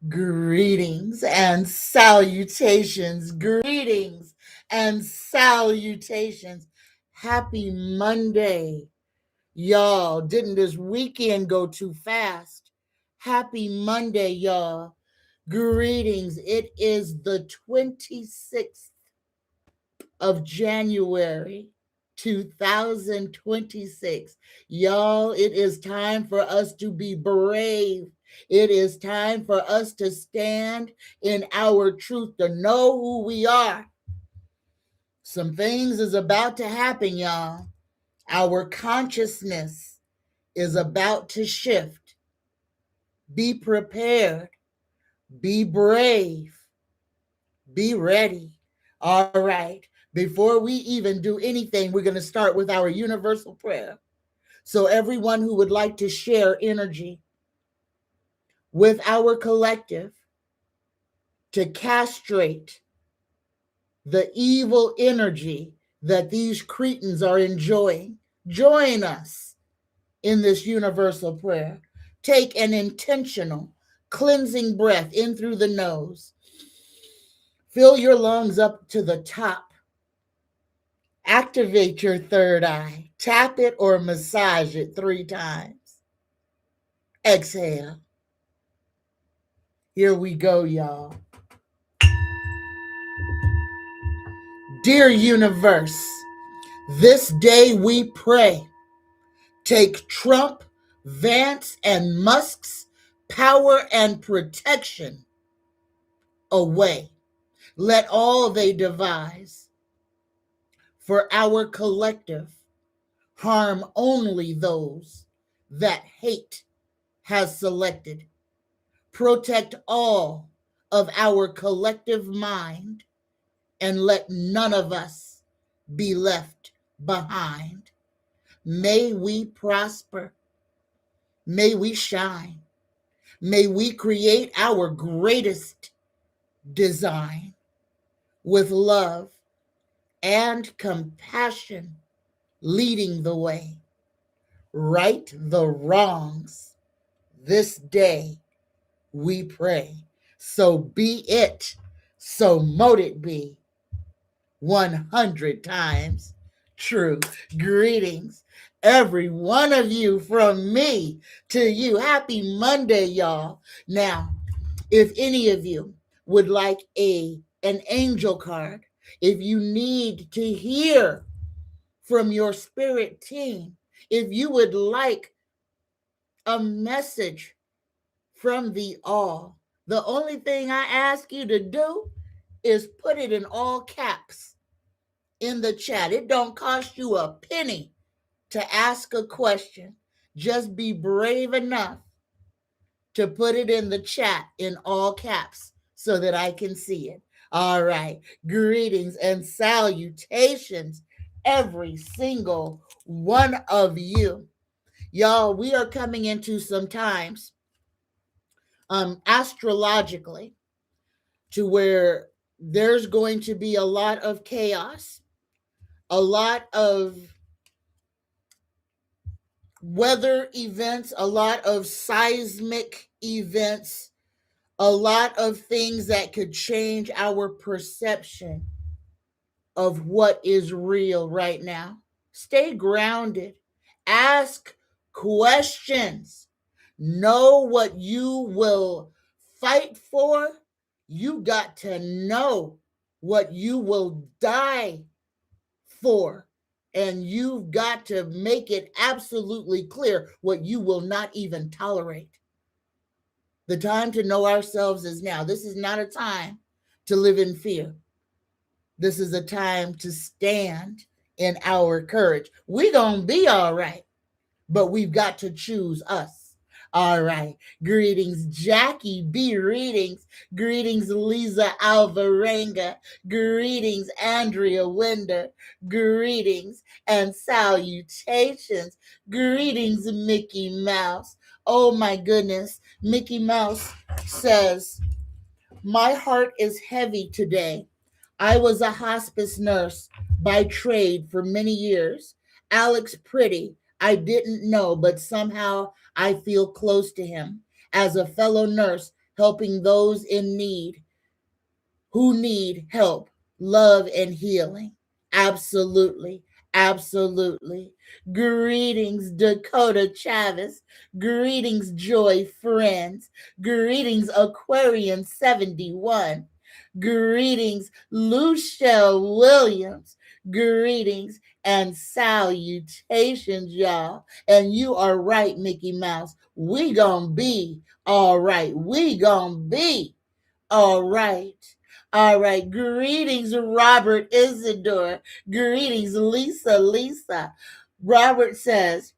Greetings and salutations. Greetings and salutations. Happy Monday. Y'all, didn't this weekend go too fast? Happy Monday, y'all. Greetings. It is the 26th of January, 2026. Y'all, it is time for us to be brave. It is time for us to stand in our truth, to know who we are. Some things is about to happen, y'all. Our consciousness is about to shift. Be prepared. Be brave. Be ready. All right. Before we even do anything, we're going to start with our universal prayer. So everyone who would like to share energy with our collective to castrate the evil energy that these cretins are enjoying, join us in this universal prayer. Take an intentional cleansing breath in through the nose. Fill your lungs up to the top. Activate your third eye. Tap it or massage it 3 times. Exhale. Here we go, y'all. Dear universe, this day we pray. Take Trump, Vance, and Musk's power and protection away. Let all they devise for our collective harm only those that hate has selected. Protect all of our collective mind and let none of us be left behind. May we prosper. May we shine. May we create our greatest design with love and compassion leading the way. Right the wrongs this day we pray. So be it, so mote it be. 100 times true. Greetings, every one of you, from me to you. Happy Monday, y'all. Now, if any of you would like an angel card, if you need to hear from your spirit team, if you would like a message from the all, the only thing I ask you to do is put it in all caps in the chat. It don't cost you a penny to ask a question. Just be brave enough to put it in the chat in all caps so that I can see it. All right. Greetings and salutations, every single one of you. Y'all, we are coming into some times astrologically to where there's going to be a lot of chaos, a lot of weather events, a lot of seismic events, a lot of things that could change our perception of what is real right now. Stay grounded. Ask questions. Know what you will fight for. You got to know what you will die for. And you've got to make it absolutely clear what you will not even tolerate. The time to know ourselves is now. This is not a time to live in fear. This is a time to stand in our courage. We're going to be all right, but we've got to choose us. All right. Greetings, Jackie B. Readings. Greetings, Lisa Alvarenga. Greetings, Andrea Winder. Greetings and salutations. Greetings, Mickey Mouse. Oh my goodness. Mickey Mouse says, my heart is heavy today. I was a hospice nurse by trade for many years. Alex Pretty, I didn't know, but somehow I feel close to him. As a fellow nurse, helping those in need who need help, love, and healing. Absolutely. Absolutely. Greetings, Dakota Chavez. Greetings, Joy Friends. Greetings, Aquarian 71. Greetings, Luchelle Williams. Greetings and salutations, y'all. And you are right, Mickey Mouse. We gonna be all right. We gonna be all right. All right. Greetings, Robert Isidore. Greetings, Lisa. Robert says,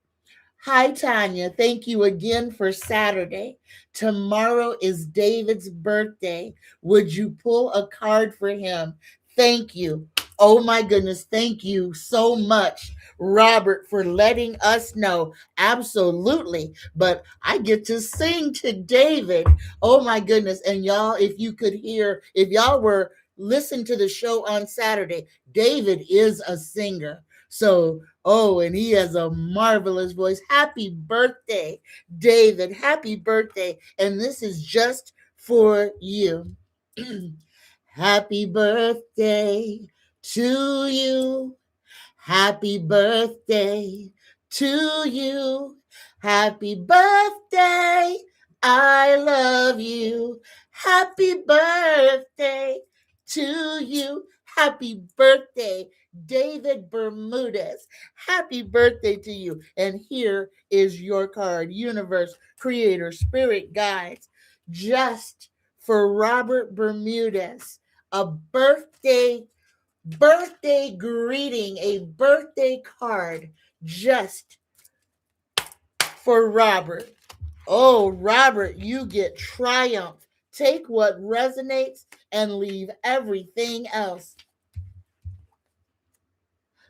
"Hi, Tanya. Thank you again for Saturday. Tomorrow is David's birthday. Would you pull a card for him? Thank you." Oh my goodness. Thank you so much, Robert, for letting us know. Absolutely. But I get to sing to David. Oh my goodness. And y'all, if you could hear, if y'all were listening to the show on Saturday, David is a singer. So, oh, and he has a marvelous voice. Happy birthday, David. Happy birthday. And this is just for you. Happy birthday to you. Happy birthday to you. Happy birthday. I love you. Happy birthday to you. Happy birthday, David Bermudez. Happy birthday to you. And here is your card, Universe, Creator, Spirit Guides, just for Robert Bermudez. A birthday greeting, a birthday card just for Robert. Oh, Robert, you get triumph. Take what resonates and leave everything else.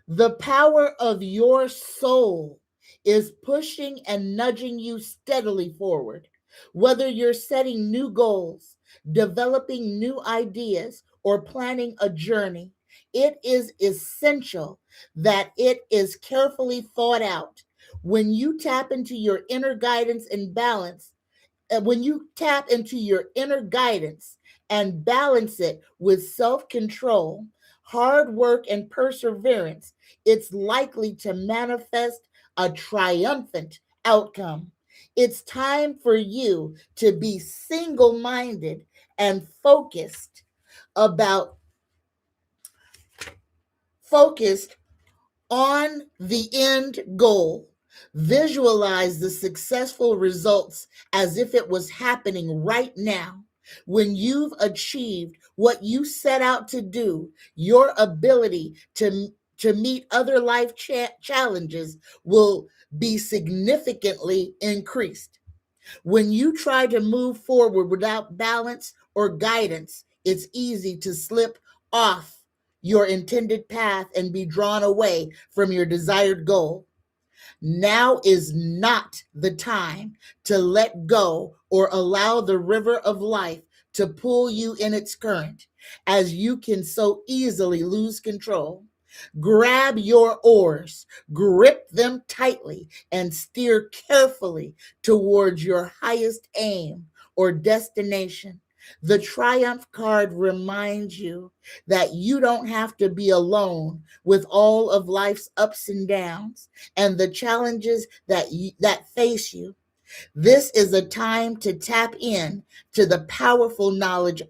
The power of your soul is pushing and nudging you steadily forward. Whether you're setting new goals, developing new ideas, or planning a journey, it is essential that it is carefully thought out. When you tap into your inner guidance and balance, when you tap into your inner guidance and balance it with self control, hard work, and perseverance, it's likely to manifest a triumphant outcome. It's time for you to be single minded and about focused on the end goal. Visualize the successful results as if it was happening right now. When you've achieved what you set out to do, your ability to meet other life challenges will be significantly increased. When you try to move forward without balance or guidance, it's easy to slip off your intended path and be drawn away from your desired goal. Now is not the time to let go or allow the river of life to pull you in its current, as you can so easily lose control. Grab your oars, grip them tightly, and steer carefully towards your highest aim or destination. The Triumph card reminds you that you don't have to be alone with all of life's ups and downs and the challenges that face you. This is a time to tap in to the powerful knowledge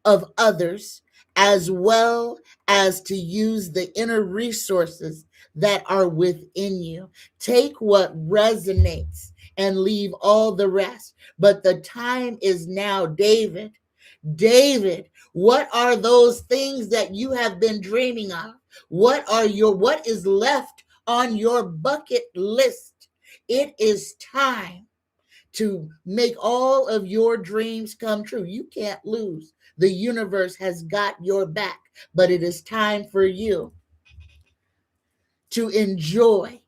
of others, as well as to use the inner resources that are within you. Take what resonates and leave all the rest. But the time is now, David. David, what are those things that you have been dreaming of? What is left on your bucket list? It is time to make all of your dreams come true. You can't lose. The universe has got your back, but it is time for you to enjoy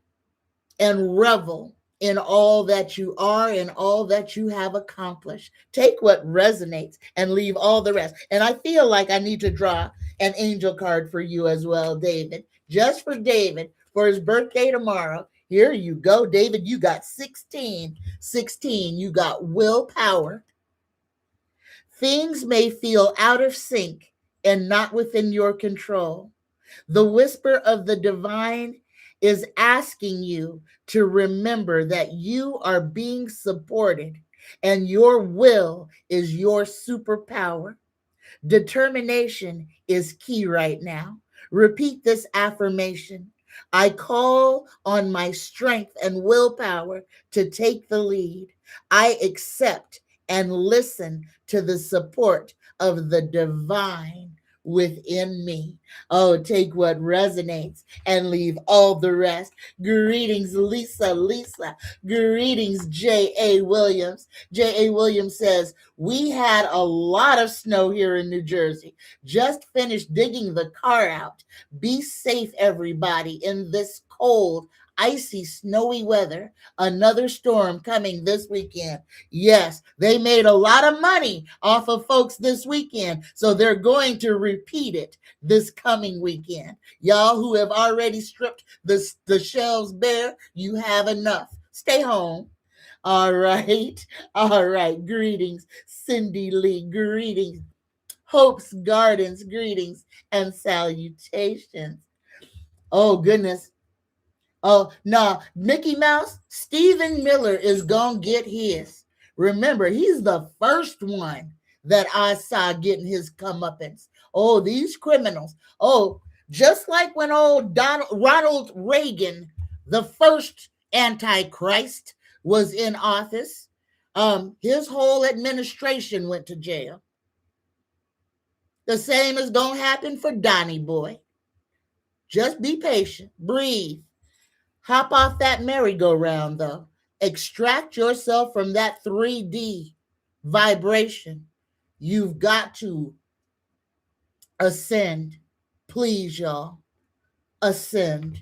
and revel in all that you are and all that you have accomplished. Take what resonates and leave all the rest. And I feel like I need to draw an angel card for you as well, David. Just for David, for his birthday tomorrow. Here you go, David. You got 16. 16. You got willpower. Things may feel out of sync and not within your control. The whisper of the divine is asking you to remember that you are being supported and your will is your superpower. Determination is key right now. Repeat this affirmation. I call on my strength and willpower to take the lead. I accept and listen to the support of the divine within me. Oh, take what resonates and leave all the rest. Greetings, Lisa. Greetings, J.A. Williams. J.A. Williams says, we had a lot of snow here in New Jersey. Just finished digging the car out. Be safe, everybody, in this cold, icy, snowy weather. Another storm coming this weekend. Yes, they made a lot of money off of folks this weekend, so they're going to repeat it this coming weekend. Y'all who have already stripped the shelves bare, you have enough. Stay home. All right. All right. Greetings, Cindy Lee. Greetings, Hope's Gardens. Greetings and salutations. Oh, goodness. Oh, no. Mickey Mouse, Stephen Miller is going to get his. Remember, he's the first one that I saw getting his comeuppance. Oh, these criminals. Oh, just like when old Ronald Reagan, the first Antichrist, was in office, his whole administration went to jail. The same is going to happen for Donnie Boy. Just be patient. Breathe. Hop off that merry-go-round, though. Extract yourself from that 3D vibration. You've got to ascend. Please, y'all. Ascend.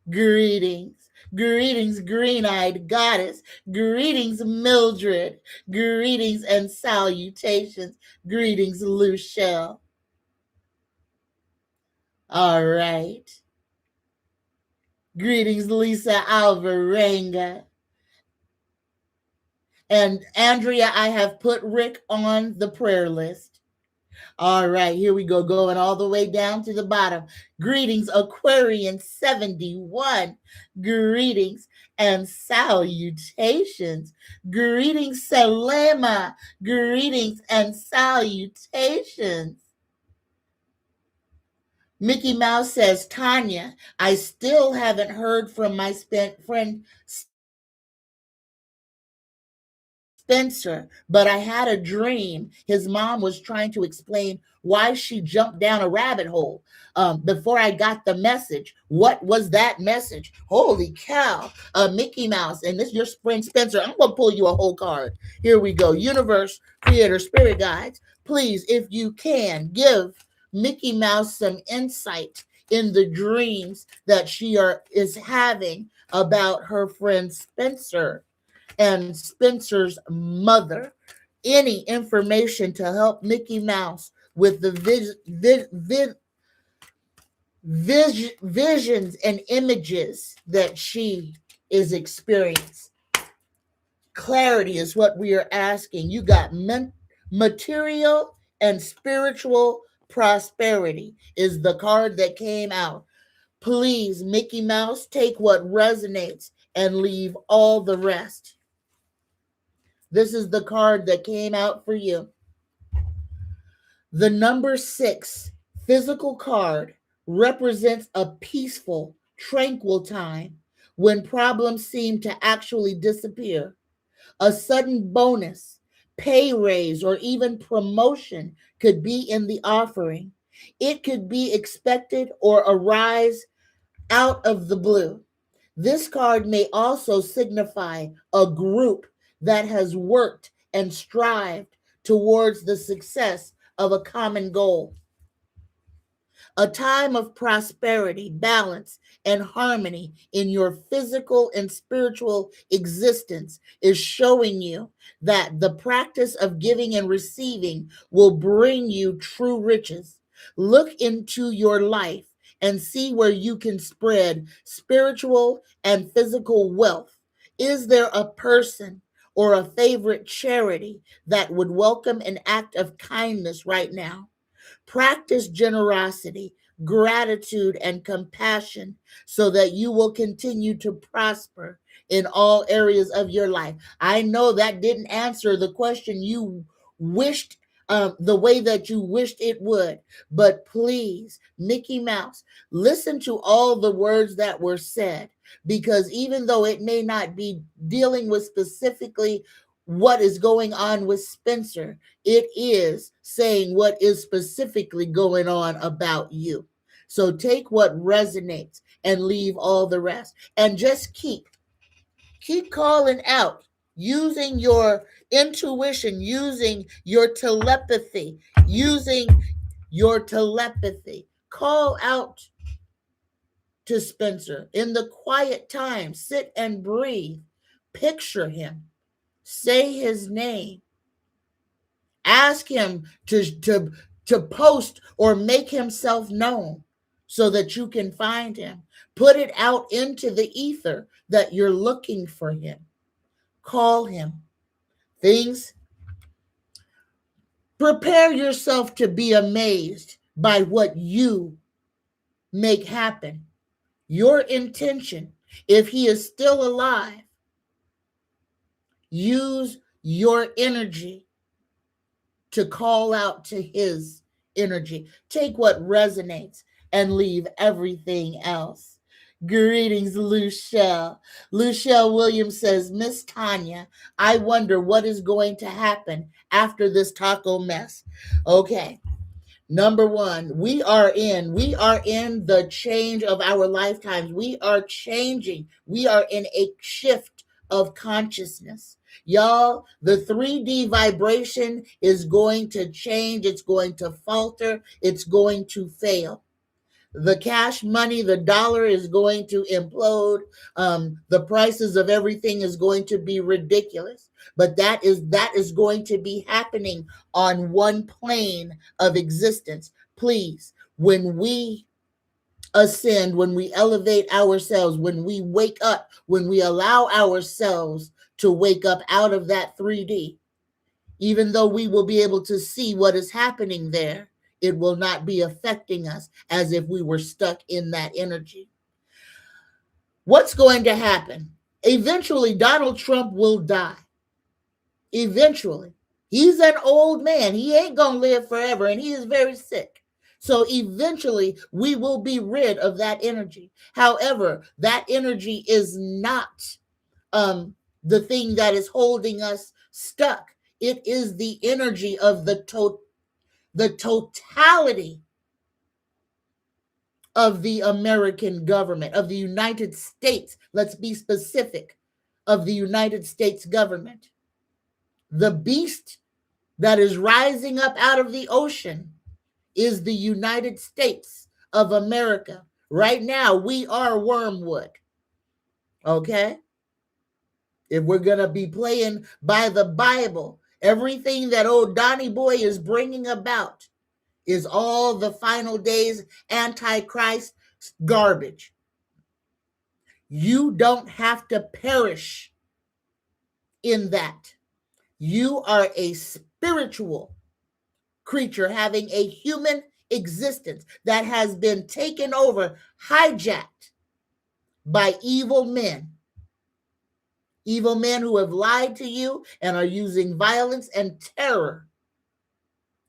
Greetings. Greetings, green-eyed goddess. Greetings, Mildred. Greetings and salutations. Greetings, Luchelle. All right. Greetings, Lisa Alvarenga. And Andrea, I have put Rick on the prayer list. All right, here we go, going all the way down to the bottom. Greetings, Aquarian 71. Greetings and salutations. Greetings, Selema. Greetings and salutations. Mickey Mouse says, Tanya, I still haven't heard from my friend Spencer, but I had a dream. His mom was trying to explain why she jumped down a rabbit hole before I got the message. What was that message? Holy cow. Mickey Mouse, and this is your friend Spencer. I'm going to pull you a whole card. Here we go. Universe, Creator, Spirit Guides, please, if you can, give Mickey Mouse some insight in the dreams that she is having about her friend Spencer and Spencer's mother. Any information to help Mickey Mouse with the visions and images that she is experiencing. Clarity is what we are asking. You got material and spiritual prosperity is the card that came out. Please, Mickey Mouse, take what resonates and leave all the rest. This is the card that came out for you. The number 6 physical card represents a peaceful, tranquil time when problems seem to actually disappear. A sudden bonus, pay raise, or even promotion could be in the offering. It could be expected or arise out of the blue. This card may also signify a group that has worked and strived towards the success of a common goal. A time of prosperity, balance, and harmony in your physical and spiritual existence is showing you that the practice of giving and receiving will bring you true riches. Look into your life and see where you can spread spiritual and physical wealth. Is there a person or a favorite charity that would welcome an act of kindness right now. Practice generosity, gratitude, and compassion so that you will continue to prosper in all areas of your life. I know that didn't answer the question you wished, the way that you wished it would, but please, Mickey Mouse, listen to all the words that were said, because even though it may not be dealing with specifically what is going on with Spencer, it is saying what is specifically going on about you. So take what resonates and leave all the rest. And just keep calling out, using your intuition, using your telepathy, using your telepathy. Call out to Spencer in the quiet time. Sit and breathe. Picture him. Say his name. Ask him to post or make himself known so that you can find him. Put it out into the ether that you're looking for him. Call him. Things. Prepare yourself to be amazed by what you make happen. Your intention, if he is still alive, use your energy to call out to his energy. Take what resonates and leave everything else. Greetings, Luchelle. Luchelle Williams says, Miss Tanya, I wonder what is going to happen after this taco mess. Okay. Number one, we are in the change of our lifetimes. We are changing. We are in a shift of consciousness. Y'all, the 3D vibration is going to change. It's going to falter. It's going to fail. The cash money, the dollar is going to implode. The prices of everything is going to be ridiculous. But that is going to be happening on one plane of existence. Please, when we ascend, when we elevate ourselves, when we wake up, when we allow ourselves to wake up out of that 3D, even though we will be able to see what is happening there, it will not be affecting us as if we were stuck in that energy. What's going to happen? Eventually, Donald Trump will die. Eventually. He's an old man. He ain't going to live forever, and he is very sick. So eventually, we will be rid of that energy. However, that energy is not the thing that is holding us stuck. It is the energy of the totality of the American government, of the United States. Let's be specific, of the United States government. The beast that is rising up out of the ocean is the United States of America. Right now, we are wormwood. Okay? If we're going to be playing by the Bible, everything that old Donnie Boy is bringing about is all the final days Antichrist garbage. You don't have to perish in that. You are a spiritual creature having a human existence that has been taken over, hijacked by evil men. Evil men who have lied to you and are using violence and terror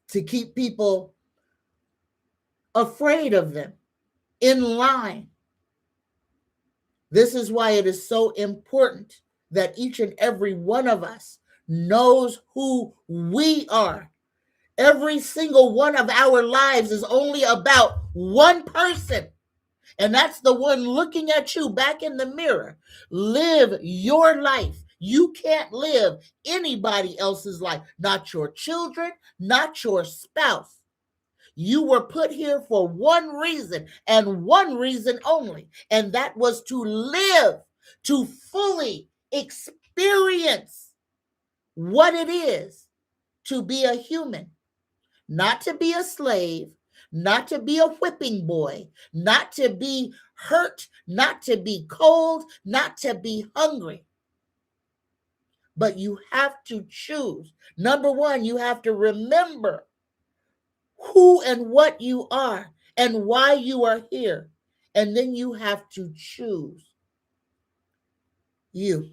to keep people afraid of them, in line. This is why it is so important that each and every one of us knows who we are. Every single one of our lives is only about one person, and that's the one looking at you back in the mirror. Live your life. You can't live anybody else's life, not your children, not your spouse. You were put here for one reason and one reason only, and that was to live, to fully experience what it is to be a human, not to be a slave, not to be a whipping boy, not to be hurt, not to be cold, not to be hungry, but you have to choose. Number one, you have to remember who and what you are and why you are here. And then you have to choose you.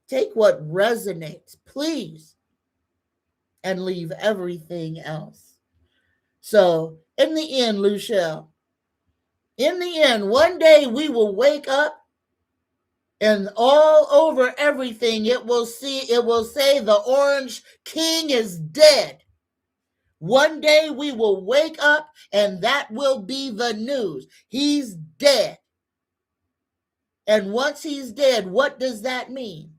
Take what resonates, please, and leave everything else. So, in the end, Luchelle, in the end, one day we will wake up and all over everything it will say the Orange King is dead. One day we will wake up and that will be the news. He's dead. And once he's dead, what does that mean?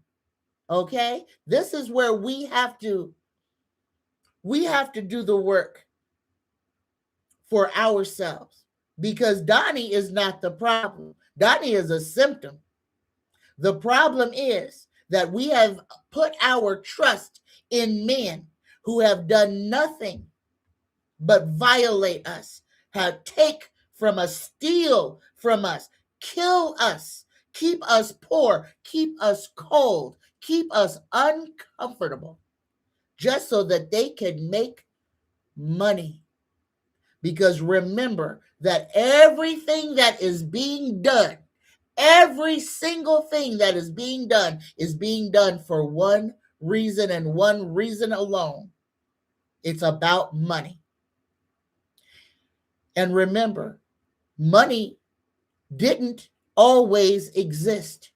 Okay? This is where we have to do the work for ourselves, because Donnie is not the problem. Donnie is a symptom. The problem is that we have put our trust in men who have done nothing but violate us, have take from us, steal from us, kill us, keep us poor, keep us cold, keep us uncomfortable, just so that they can make money. Because remember that everything that is being done, every single thing that is being done for one reason and one reason alone. It's about money. And remember, money didn't always exist.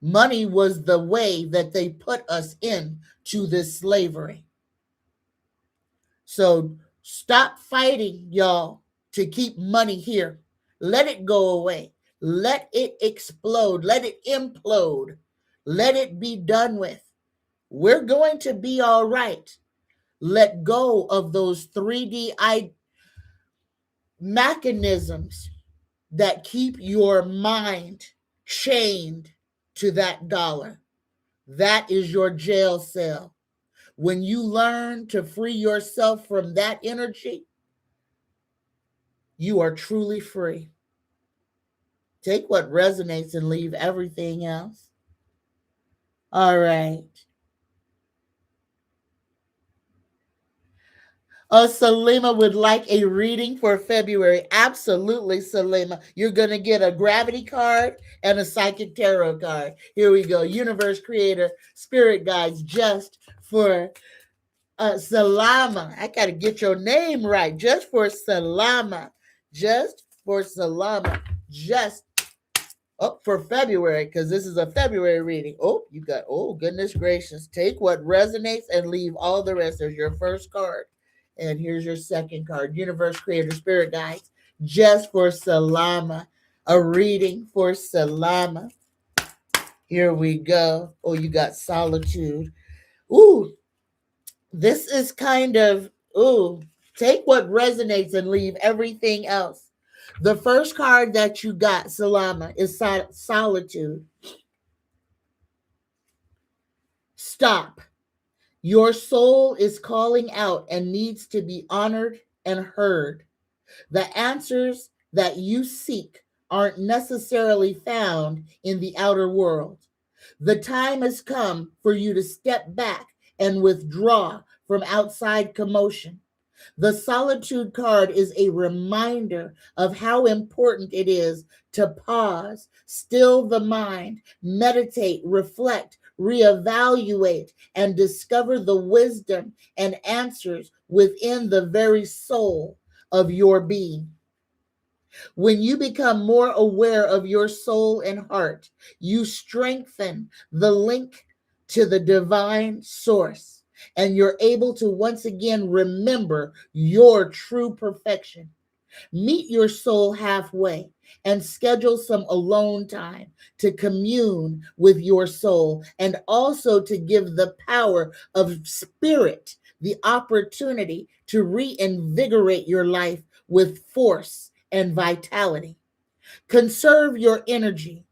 Money was the way that they put us into this slavery. So stop fighting, y'all, to keep money here. Let it go away. Let it explode. Let it implode. Let it be done with. We're going to be all right. Let go of those 3D mechanisms that keep your mind chained to that dollar. That is your jail cell. When you learn to free yourself from that energy, you are truly free. Take what resonates and leave everything else. All right. Salima would like a reading for February. Absolutely, Salima. You're going to get a gravity card and a psychic tarot card. Here we go. Universe Creator Spirit Guides just for Salama. I got to get your name right. Just for Salama. Just for Salama. Just for February, because this is a February reading. Oh, goodness gracious. Take what resonates and leave all the rest. There's your first card. And here's your second card. Universe Creator Spirit Guides. Just for Salama. A reading for Salama. Here we go. Oh, you got solitude. Ooh. This is kind of, take what resonates and leave everything else. The first card that you got, Salama, is solitude. Stop. Your soul is calling out and needs to be honored and heard. The answers that you seek aren't necessarily found in the outer world. The time has come for you to step back and withdraw from outside commotion. The solitude card is a reminder of how important it is to pause, still the mind, meditate, reflect, reevaluate, and discover the wisdom and answers within the very soul of your being. When you become more aware of your soul and heart, you strengthen the link to the divine source, and you're able to once again remember your true perfection. Meet your soul halfway and schedule some alone time to commune with your soul, and also to give the power of spirit the opportunity to reinvigorate your life with force and vitality. Conserve your energy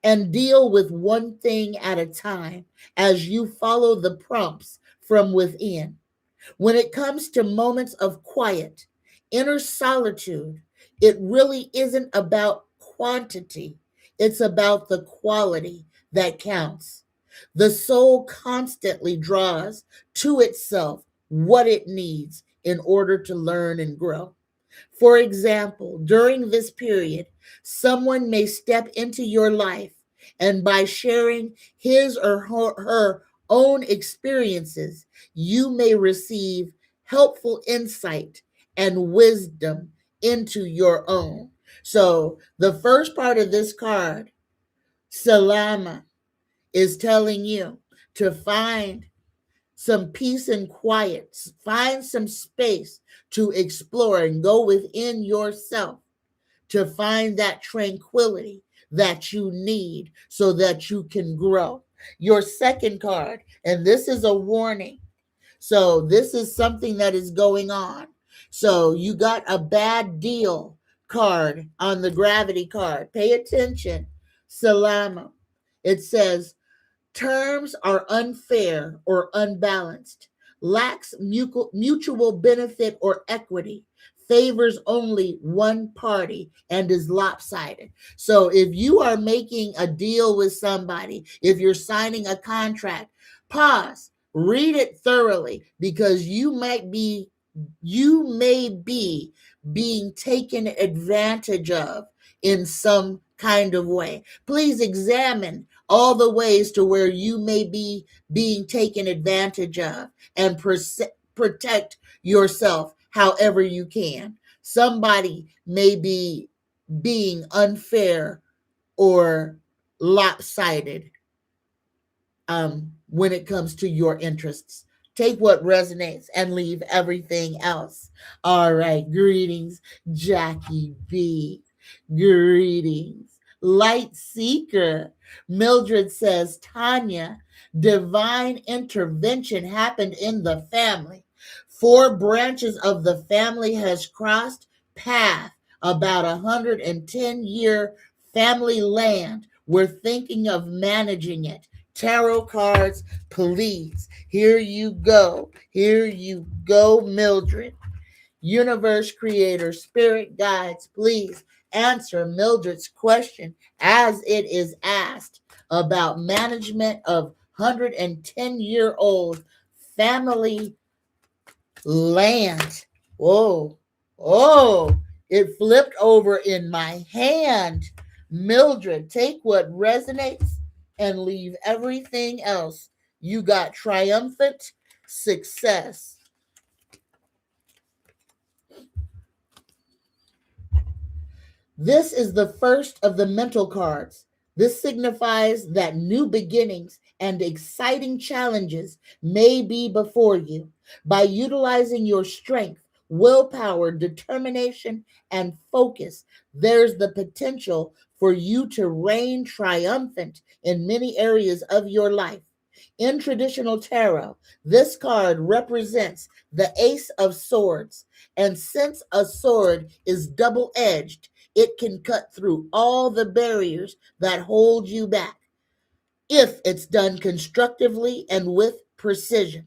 and deal with one thing at a time as you follow the prompts from within. When it comes to moments of quiet, inner solitude, it really isn't about quantity. It's about the quality that counts. The soul constantly draws to itself what it needs in order to learn and grow. For example, during this period, someone may step into your life, and by sharing his or her own experiences, you may receive helpful insight and wisdom into your own. So, the first part of this card, Salama, is telling you to find some peace and quiet, find some space to explore and go within yourself to find that tranquility that you need so that you can grow. Your second card, and this is a warning. So, this is something that is going on. So, you got a bad deal card on the gravity card. Pay attention. Salama. It says, terms are unfair or unbalanced, lacks mutual benefit or equity, favors only one party, and is lopsided. So if you are making a deal with somebody, if you're signing a contract, pause, read it thoroughly, because you may be being taken advantage of in some kind of way. Please examine all the ways to where you may be being taken advantage of, and protect yourself however you can. Somebody may be being unfair or lopsided when it comes to your interests. Take what resonates and leave everything else. All right. Greetings, Jackie B. Greetings, Light Seeker. Mildred says, Tanya, divine intervention happened in the family. 4 branches of the family has crossed path about 110-year family land. We're thinking of managing it. Tarot cards, please. Here you go. Here you go, Mildred. Universe, creator, spirit guides, please answer Mildred's question as it is asked about management of 110-year-old family land. Whoa, oh, it flipped over in my hand. Mildred, take what resonates and leave everything else. You got triumphant success. This is the first of the mental cards. This signifies that new beginnings and exciting challenges may be before you. By utilizing your strength, willpower, determination, and focus, there's the potential for you to reign triumphant in many areas of your life. In traditional tarot, this card represents the Ace of Swords, and since a sword is double-edged, it can cut through all the barriers that hold you back if it's done constructively and with precision.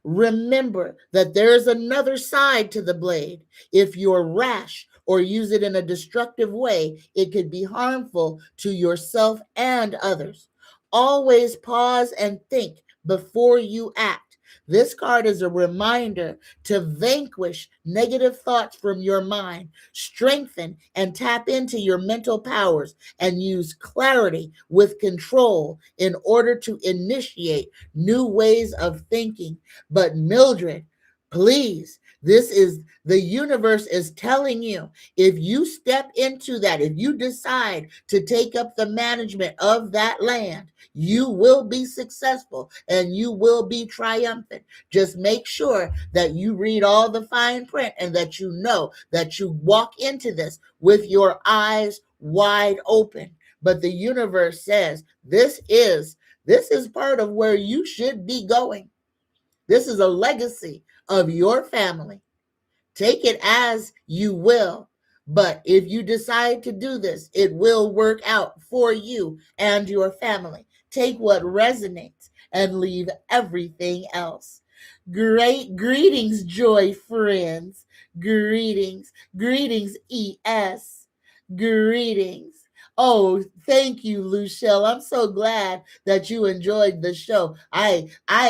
Remember that there is another side to the blade. If you're rash or use it in a destructive way, it could be harmful to yourself and others. Always pause and think before you act. This card is a reminder to vanquish negative thoughts from your mind, strengthen and tap into your mental powers, and use clarity with control in order to initiate new ways of thinking. But Mildred, please, this is the universe is telling you, if you step into that, if you decide to take up the management of that land, you will be successful and you will be triumphant. Just make sure that you read all the fine print and that you know that you walk into this with your eyes wide open. But the universe says this is part of where you should be going. This is a legacy of your family. Take it as you will. But if you decide to do this, it will work out for you and your family. Take what resonates and leave everything else. Great greetings, joy friends. Greetings, ES. Greetings. Oh, thank you, Luchelle. I'm so glad that you enjoyed the show. I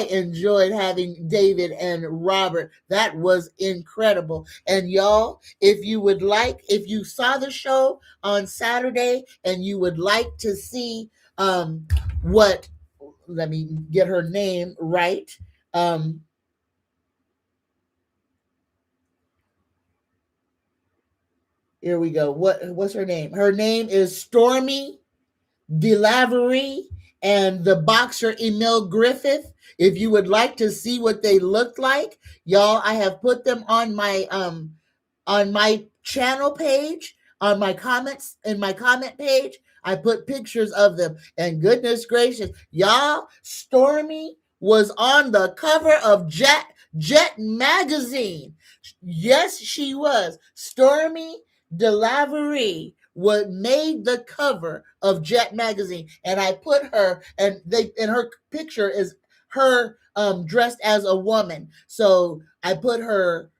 enjoyed having David and Robert. That was incredible. And y'all, if you would like, if you saw the show on Saturday and you would like to see what, let me get her name right. Um Here we go. What's her name? Her name is Stormy DeLavery and the boxer Emil Griffith. If you would like to see what they looked like, y'all, I have put them on my channel page, on my comments, in my comment page. I put pictures of them. And goodness gracious, y'all, Stormy was on the cover of Jet magazine. Yes, she was. Stormy DeLavery what made the cover of Jet magazine, and I put her, and her picture is her dressed as a woman. So I put her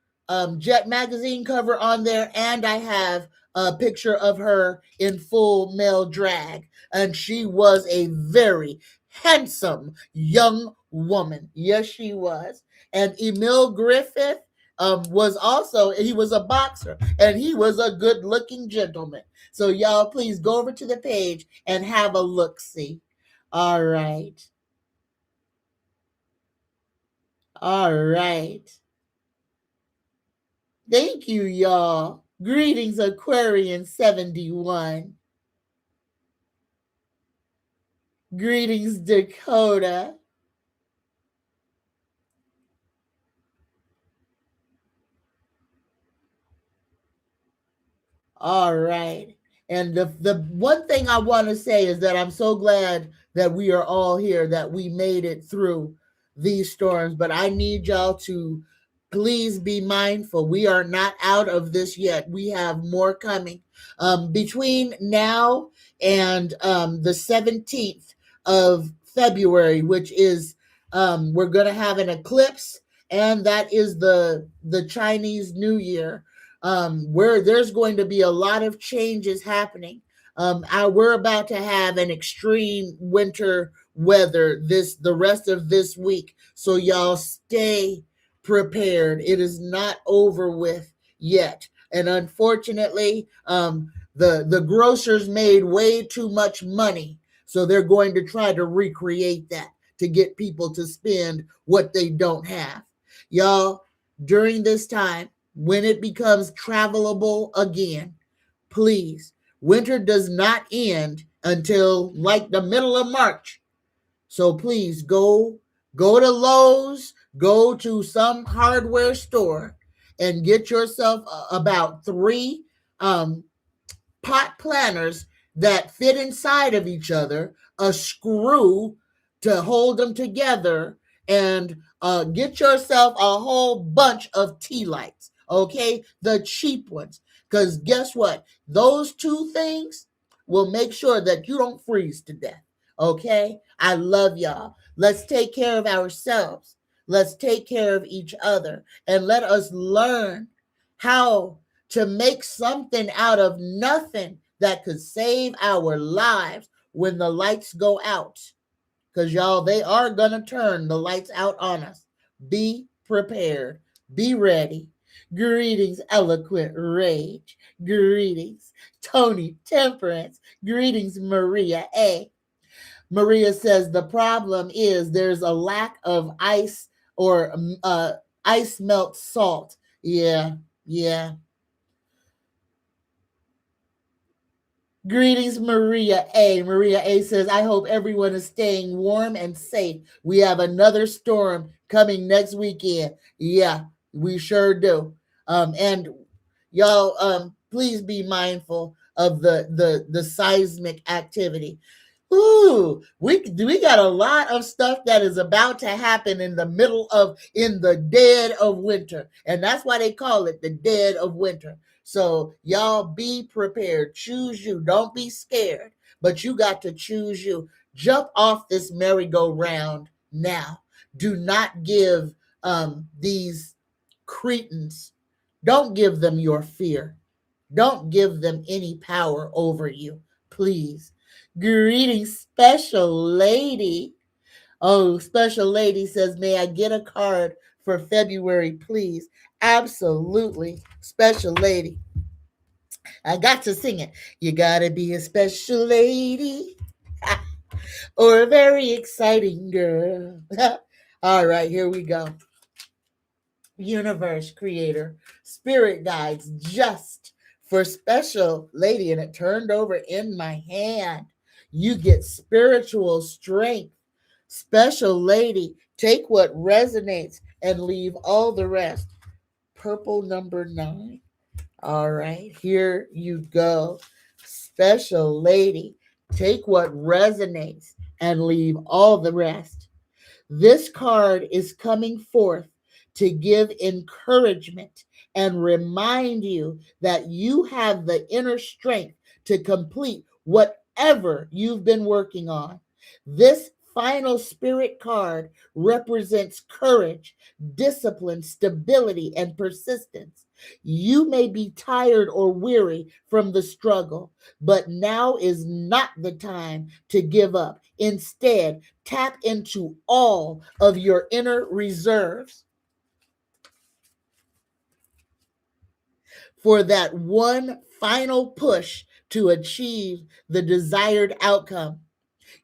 Jet magazine cover on there, and I have a picture of her in full male drag, and she was a very handsome young woman. Yes, she was. And Emil Griffith was also, he was a boxer, and he was a good looking gentleman. So y'all please go over to the page and have a look see. All right. All right. Thank you, y'all. Greetings, Aquarian 71. Greetings, Dakota. All right. And the one thing I want to say is that I'm so glad that we are all here, that we made it through these storms. But I need y'all to please be mindful. We are not out of this yet. We have more coming. Between now and the 17th of February, which is we're going to have an eclipse, and that is the Chinese New Year, where there's going to be a lot of changes happening. We're about to have an extreme winter weather the rest of this week, so y'all stay prepared. It is not over with yet, and unfortunately, the grocers made way too much money, so they're going to try to recreate that to get people to spend what they don't have. Y'all, during this time, when it becomes travelable again, please, winter does not end until like the middle of March. So please go to Lowe's, go to some hardware store, and get yourself about three um, pot planners that fit inside of each other, a screw to hold them together, and get yourself a whole bunch of tea lights, okay? The cheap ones. Because guess what? Those two things will make sure that you don't freeze to death, okay? I love y'all. Let's take care of ourselves. Let's take care of each other, and let us learn how to make something out of nothing that could save our lives when the lights go out. Because, y'all, they are going to turn the lights out on us. Be prepared. Be ready. Greetings, eloquent rage. Greetings, Tony Temperance. Greetings, Maria A. Maria says the problem is there's a lack of ice or ice melt salt. Yeah, yeah. Greetings, Maria A. Maria A says, I hope everyone is staying warm and safe. We have another storm coming next weekend. Yeah, we sure do. And y'all, please be mindful of the seismic activity. Ooh, we got a lot of stuff that is about to happen in the dead of winter, and that's why they call it the dead of winter. So y'all be prepared. Choose you. Don't be scared, but you got to choose you. Jump off this merry-go-round now. Do not give these cretins. Don't give them your fear. Don't give them any power over you. please. Greetings, special lady. Oh, special lady says, may I get a card for February, please? Absolutely, special lady. I got to sing it. You gotta be a special lady or a very exciting girl. All right, here we go. Universe, creator, spirit guides, just for special lady. And it turned over in my hand. You get spiritual strength. Special lady, take what resonates and leave all the rest. Purple number 9. All right, here you go. Special lady, take what resonates and leave all the rest. This card is coming forth to give encouragement and remind you that you have the inner strength to complete whatever you've been working on. This final spirit card represents courage, discipline, stability, and persistence. You may be tired or weary from the struggle, but now is not the time to give up. Instead, tap into all of your inner reserves for that one final push to achieve the desired outcome.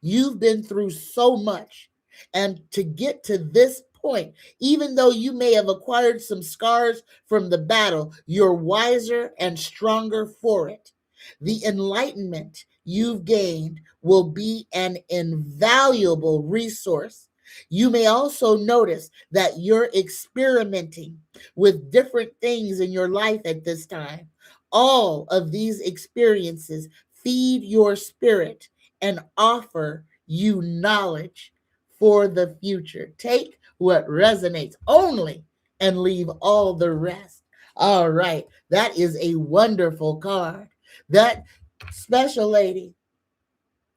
You've been through so much. And to get to this point, even though you may have acquired some scars from the battle, you're wiser and stronger for it. The enlightenment you've gained will be an invaluable resource. You may also notice that you're experimenting with different things in your life at this time. All of these experiences feed your spirit and offer you knowledge for the future. Take what resonates only and leave all the rest. All right, that is a wonderful card. That special lady,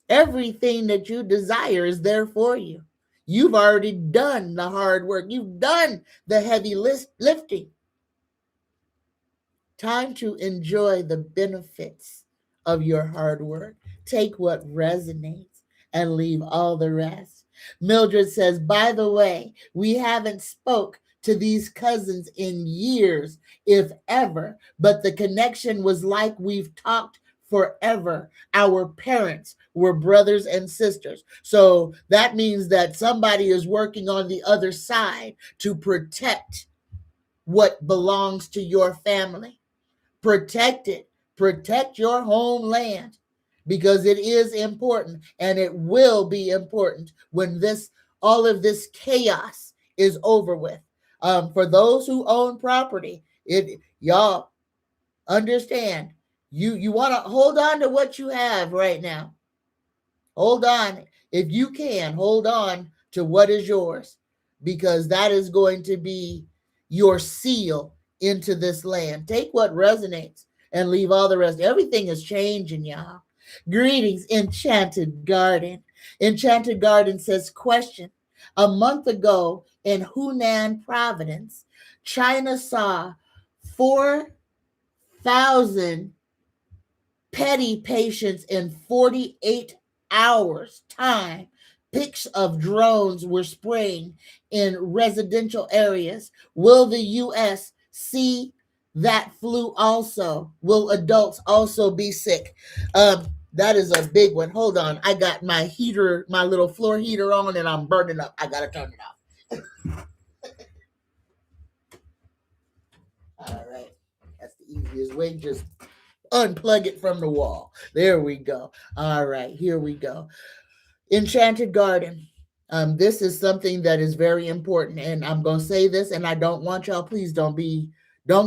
everything that you desire is there for you. You've already done the hard work, you've done the heavy lifting. Time to enjoy the benefits of your hard work. Take what resonates and leave all the rest. Mildred says, by the way, we haven't spoke to these cousins in years, if ever, but the connection was like we've talked forever. Our parents were brothers and sisters. So that means that somebody is working on the other side to protect what belongs to your family. Protect it. Protect your homeland because it is important and it will be important when all of this chaos is over with. For those who own property, y'all understand you want to hold on to what you have right now. Hold on. If you can, hold on to what is yours because that is going to be your seal into this land. Take what resonates and leave all the rest. Everything is changing, y'all. Greetings, Enchanted Garden. Enchanted Garden says, question. A month ago in Hunan province, China saw 4,000 petty patients in 48 hours time. Pics of drones were spraying in residential areas. Will the U.S. see that flu also? Will adults also be sick? That is a big one. Hold on. I got my heater, my little floor heater on, and I'm burning up. I got to turn it off. All right. That's the easiest way. Just unplug it from the wall. There we go. All right, here we go. Enchanted Garden. This is something that is very important, and I'm gonna say this, and I don't want y'all. Please don't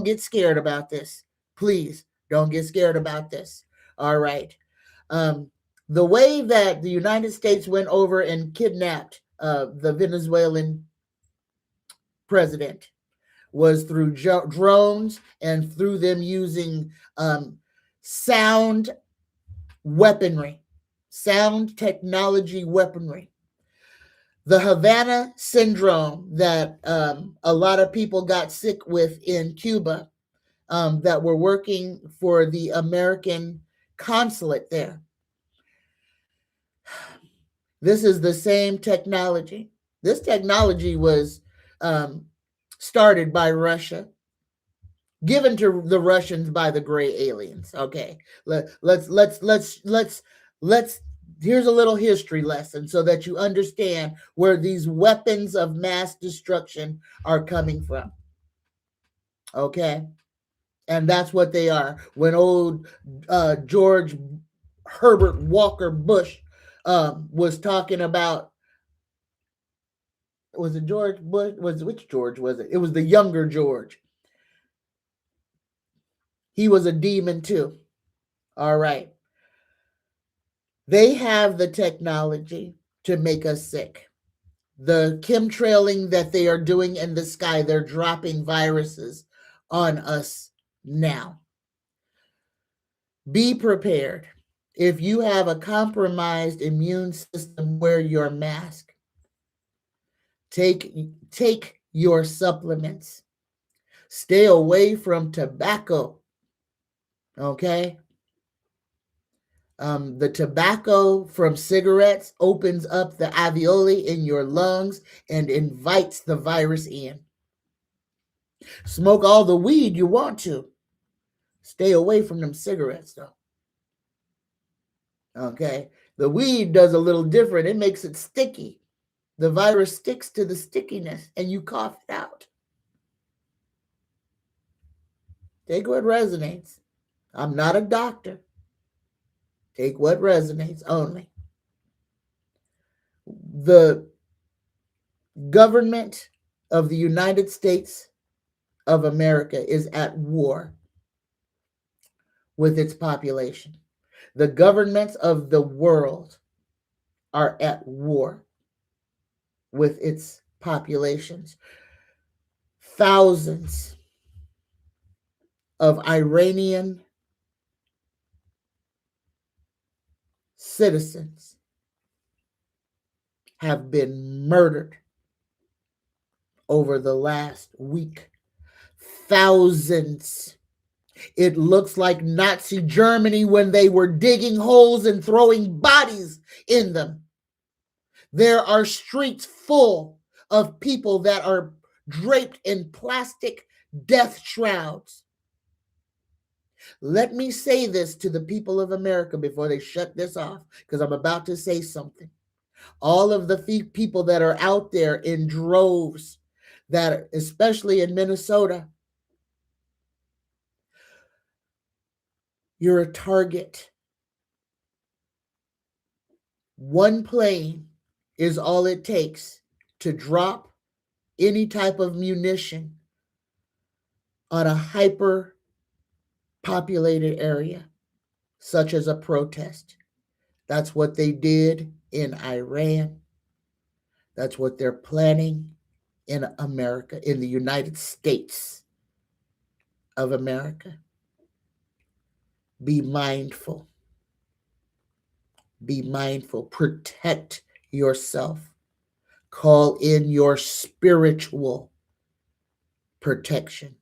get scared about this. Please don't get scared about this. All right. The way that the United States went over and kidnapped the Venezuelan president was through drones and through them using sound weaponry, sound technology weaponry. The Havana syndrome that a lot of people got sick with in Cuba that were working for the American consulate there. This is the same technology. This technology was started by Russia, given to the Russians by the gray aliens. Okay, let's. Here's a little history lesson so that you understand where these weapons of mass destruction are coming from. Okay, and that's what they are. When old George Herbert Walker Bush was talking about, was it George Bush? Which George was it? It was the younger George. He was a demon too. All right. They have the technology to make us sick. The chemtrailing that they are doing in the sky, they're dropping viruses on us now. Be prepared. If you have a compromised immune system, wear your mask. Take your supplements. Stay away from tobacco. Okay? The tobacco from cigarettes opens up the alveoli in your lungs and invites the virus in. Smoke all the weed you want to. Stay away from them cigarettes, though. Okay? The weed does a little different. It makes it sticky. The virus sticks to the stickiness and you cough it out. Take what resonates. I'm not a doctor. Take what resonates only. The government of the United States of America is at war with its population. The governments of the world are at war with its populations. Thousands of Iranian citizens have been murdered over the last week. Thousands. It looks like Nazi Germany when they were digging holes and throwing bodies in them. There are streets full of people that are draped in plastic death shrouds. Let me say this to the people of America before they shut this off, because I'm about to say something. All of the people that are out there in droves, that especially in Minnesota, you're a target. One plane is all it takes to drop any type of munition on a hyper populated area, such as a protest. That's what they did in Iran. That's what they're planning in America, in the United States of America. Be mindful. Be mindful. Protect yourself. Call in your spiritual protection.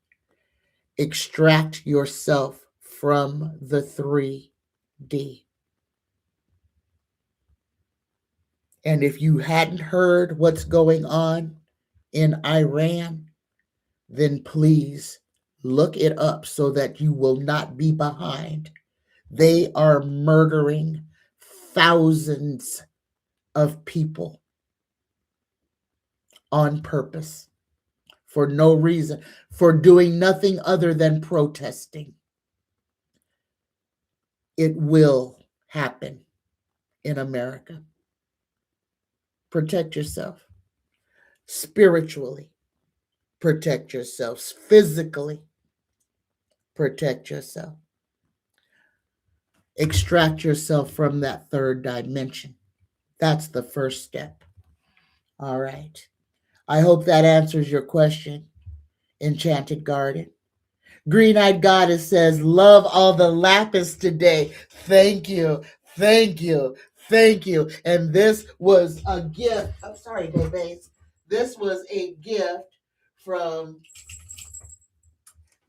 Extract yourself from the 3D. And if you hadn't heard what's going on in Iran, then please look it up so that you will not be behind. They are murdering thousands of people on purpose for no reason, for doing nothing other than protesting. It will happen in America. Protect yourself spiritually. Protect yourself physically. Protect yourself. Extract yourself from that third dimension. That's the first step. All right. I hope that answers your question, Enchanted Garden. Green-Eyed Goddess says, love all the lapis today. Thank you. Thank you. Thank you. And this was a gift. I'm sorry, babies. This was a gift from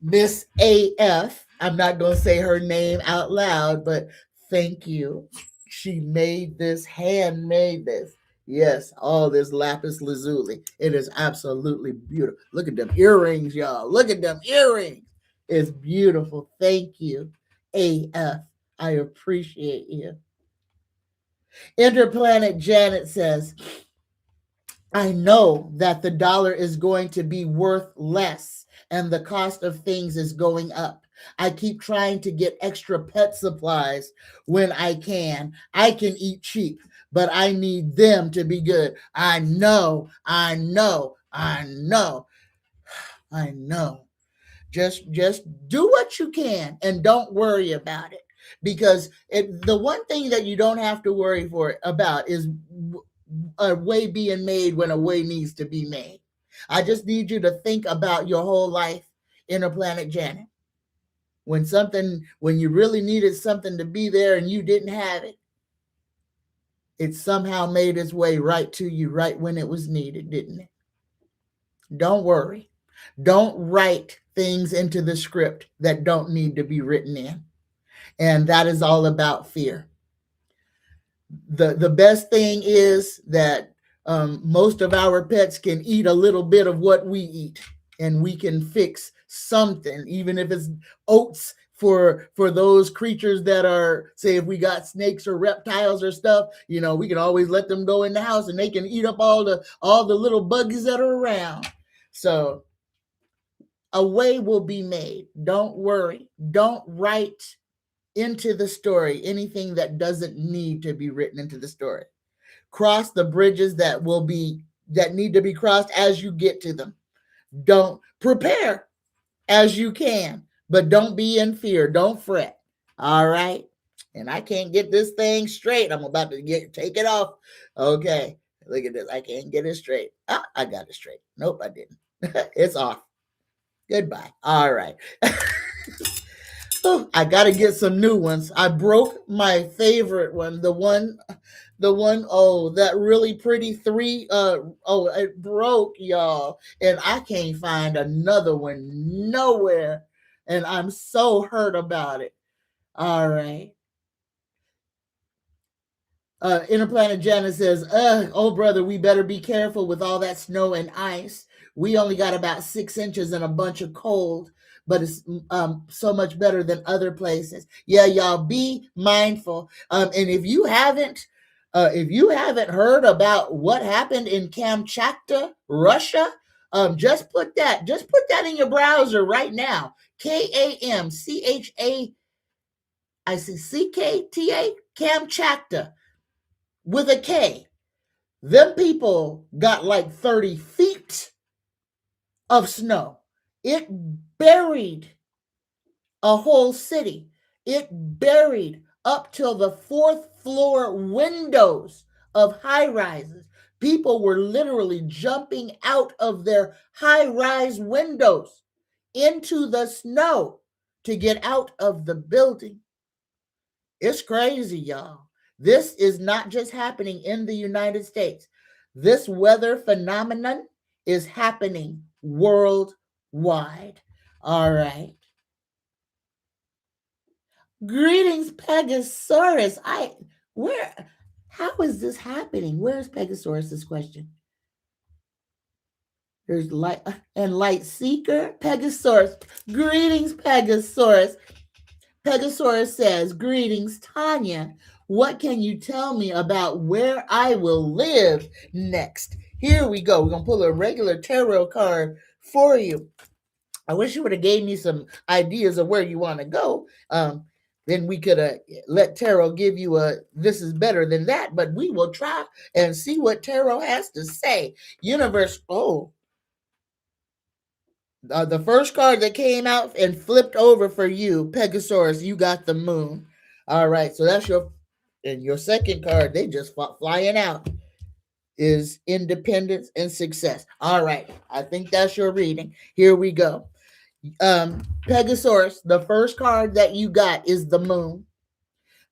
Miss AF. I'm not going to say her name out loud, but thank you. She made this, handmade this. Yes, all this lapis lazuli. It is absolutely beautiful. Look at them earrings, y'all. Look at them earrings. It's beautiful. Thank you, AF. I appreciate you. Interplanet Janet says, I know that the dollar is going to be worth less and the cost of things is going up. I keep trying to get extra pet supplies when I can. I can eat cheap, but I need them to be good. I know. Just do what you can and don't worry about it, because the one thing that you don't have to worry about is a way being made when a way needs to be made. I just need you to think about your whole life, Interplanet Janet. When you really needed something to be there and you didn't have it, it somehow made its way right to you right when it was needed, didn't it? Don't worry. Don't write things into the script that don't need to be written in. And that is all about fear. The best thing is that most of our pets can eat a little bit of what we eat, and we can fix something, even if it's oats for those creatures that are, say, if we got snakes or reptiles or stuff, we can always let them go in the house and they can eat up all the little buggies that are around. So a way will be made. Don't worry. Don't write into the story anything that doesn't need to be written into the story. Cross the bridges that need to be crossed as you get to them. Don't prepare as you can, but don't be in fear. Don't fret. All right. And I can't get this thing straight. I'm about to take it off. Okay. Look at this. I can't get it straight. I got it straight. Nope, I didn't. It's off. Goodbye. All right. Oh, I got to get some new ones. I broke my favorite one. The one, that really pretty 3. It broke, y'all. And I can't find another one nowhere. And I'm so hurt about it. All right. Interplanet Janet says, oh, brother, we better be careful with all that snow and ice. We only got about 6 inches and a bunch of cold, but it's so much better than other places. Yeah, y'all, be mindful. And if you haven't heard about what happened in Kamchatka, Russia, just put that in your browser right now. KAMCHA, I see CKTA, Kamchatka, with a K. Them people got like 30 feet of snow. It buried a whole city. It buried up till the 4th floor windows of high rises. People were literally jumping out of their high rise windows into the snow to get out of the building. It's crazy, y'all. This is not just happening in the United States. This weather phenomenon is happening worldwide. All right. Greetings, Pegasaurus. How is this happening? Where's Pegasaurus's question? There's Light Seeker, Pegasaurus. Greetings, Pegasaurus. Pegasaurus says, greetings, Tanya. What can you tell me about where I will live next? Here we go. We're going to pull a regular tarot card for you. I wish you would have gave me some ideas of where you want to go. Then we could let tarot give you this is better than that. But we will try and see what tarot has to say. Universe, the first card that came out and flipped over for you, Pegasaurus, you got the moon. All right, so that's your second card, they just flying out, is independence and success. All right, I think that's your reading. Here we go. Pegasaurus, the first card that you got is the moon.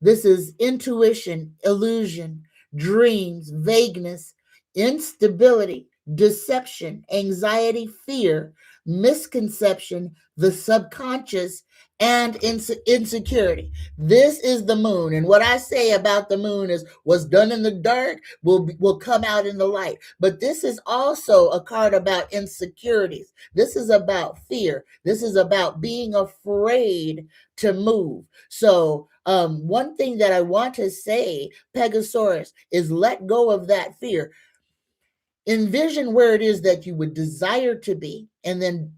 This is intuition, illusion, dreams, vagueness, instability, deception, anxiety, fear, misconception, the subconscious, and insecurity. This is the moon. And what I say about the moon is what's done in the dark will come out in the light. But this is also a card about insecurities. This is about fear. This is about being afraid to move. So one thing that I want to say, Pegasaurus, is let go of that fear. Envision where it is that you would desire to be, and then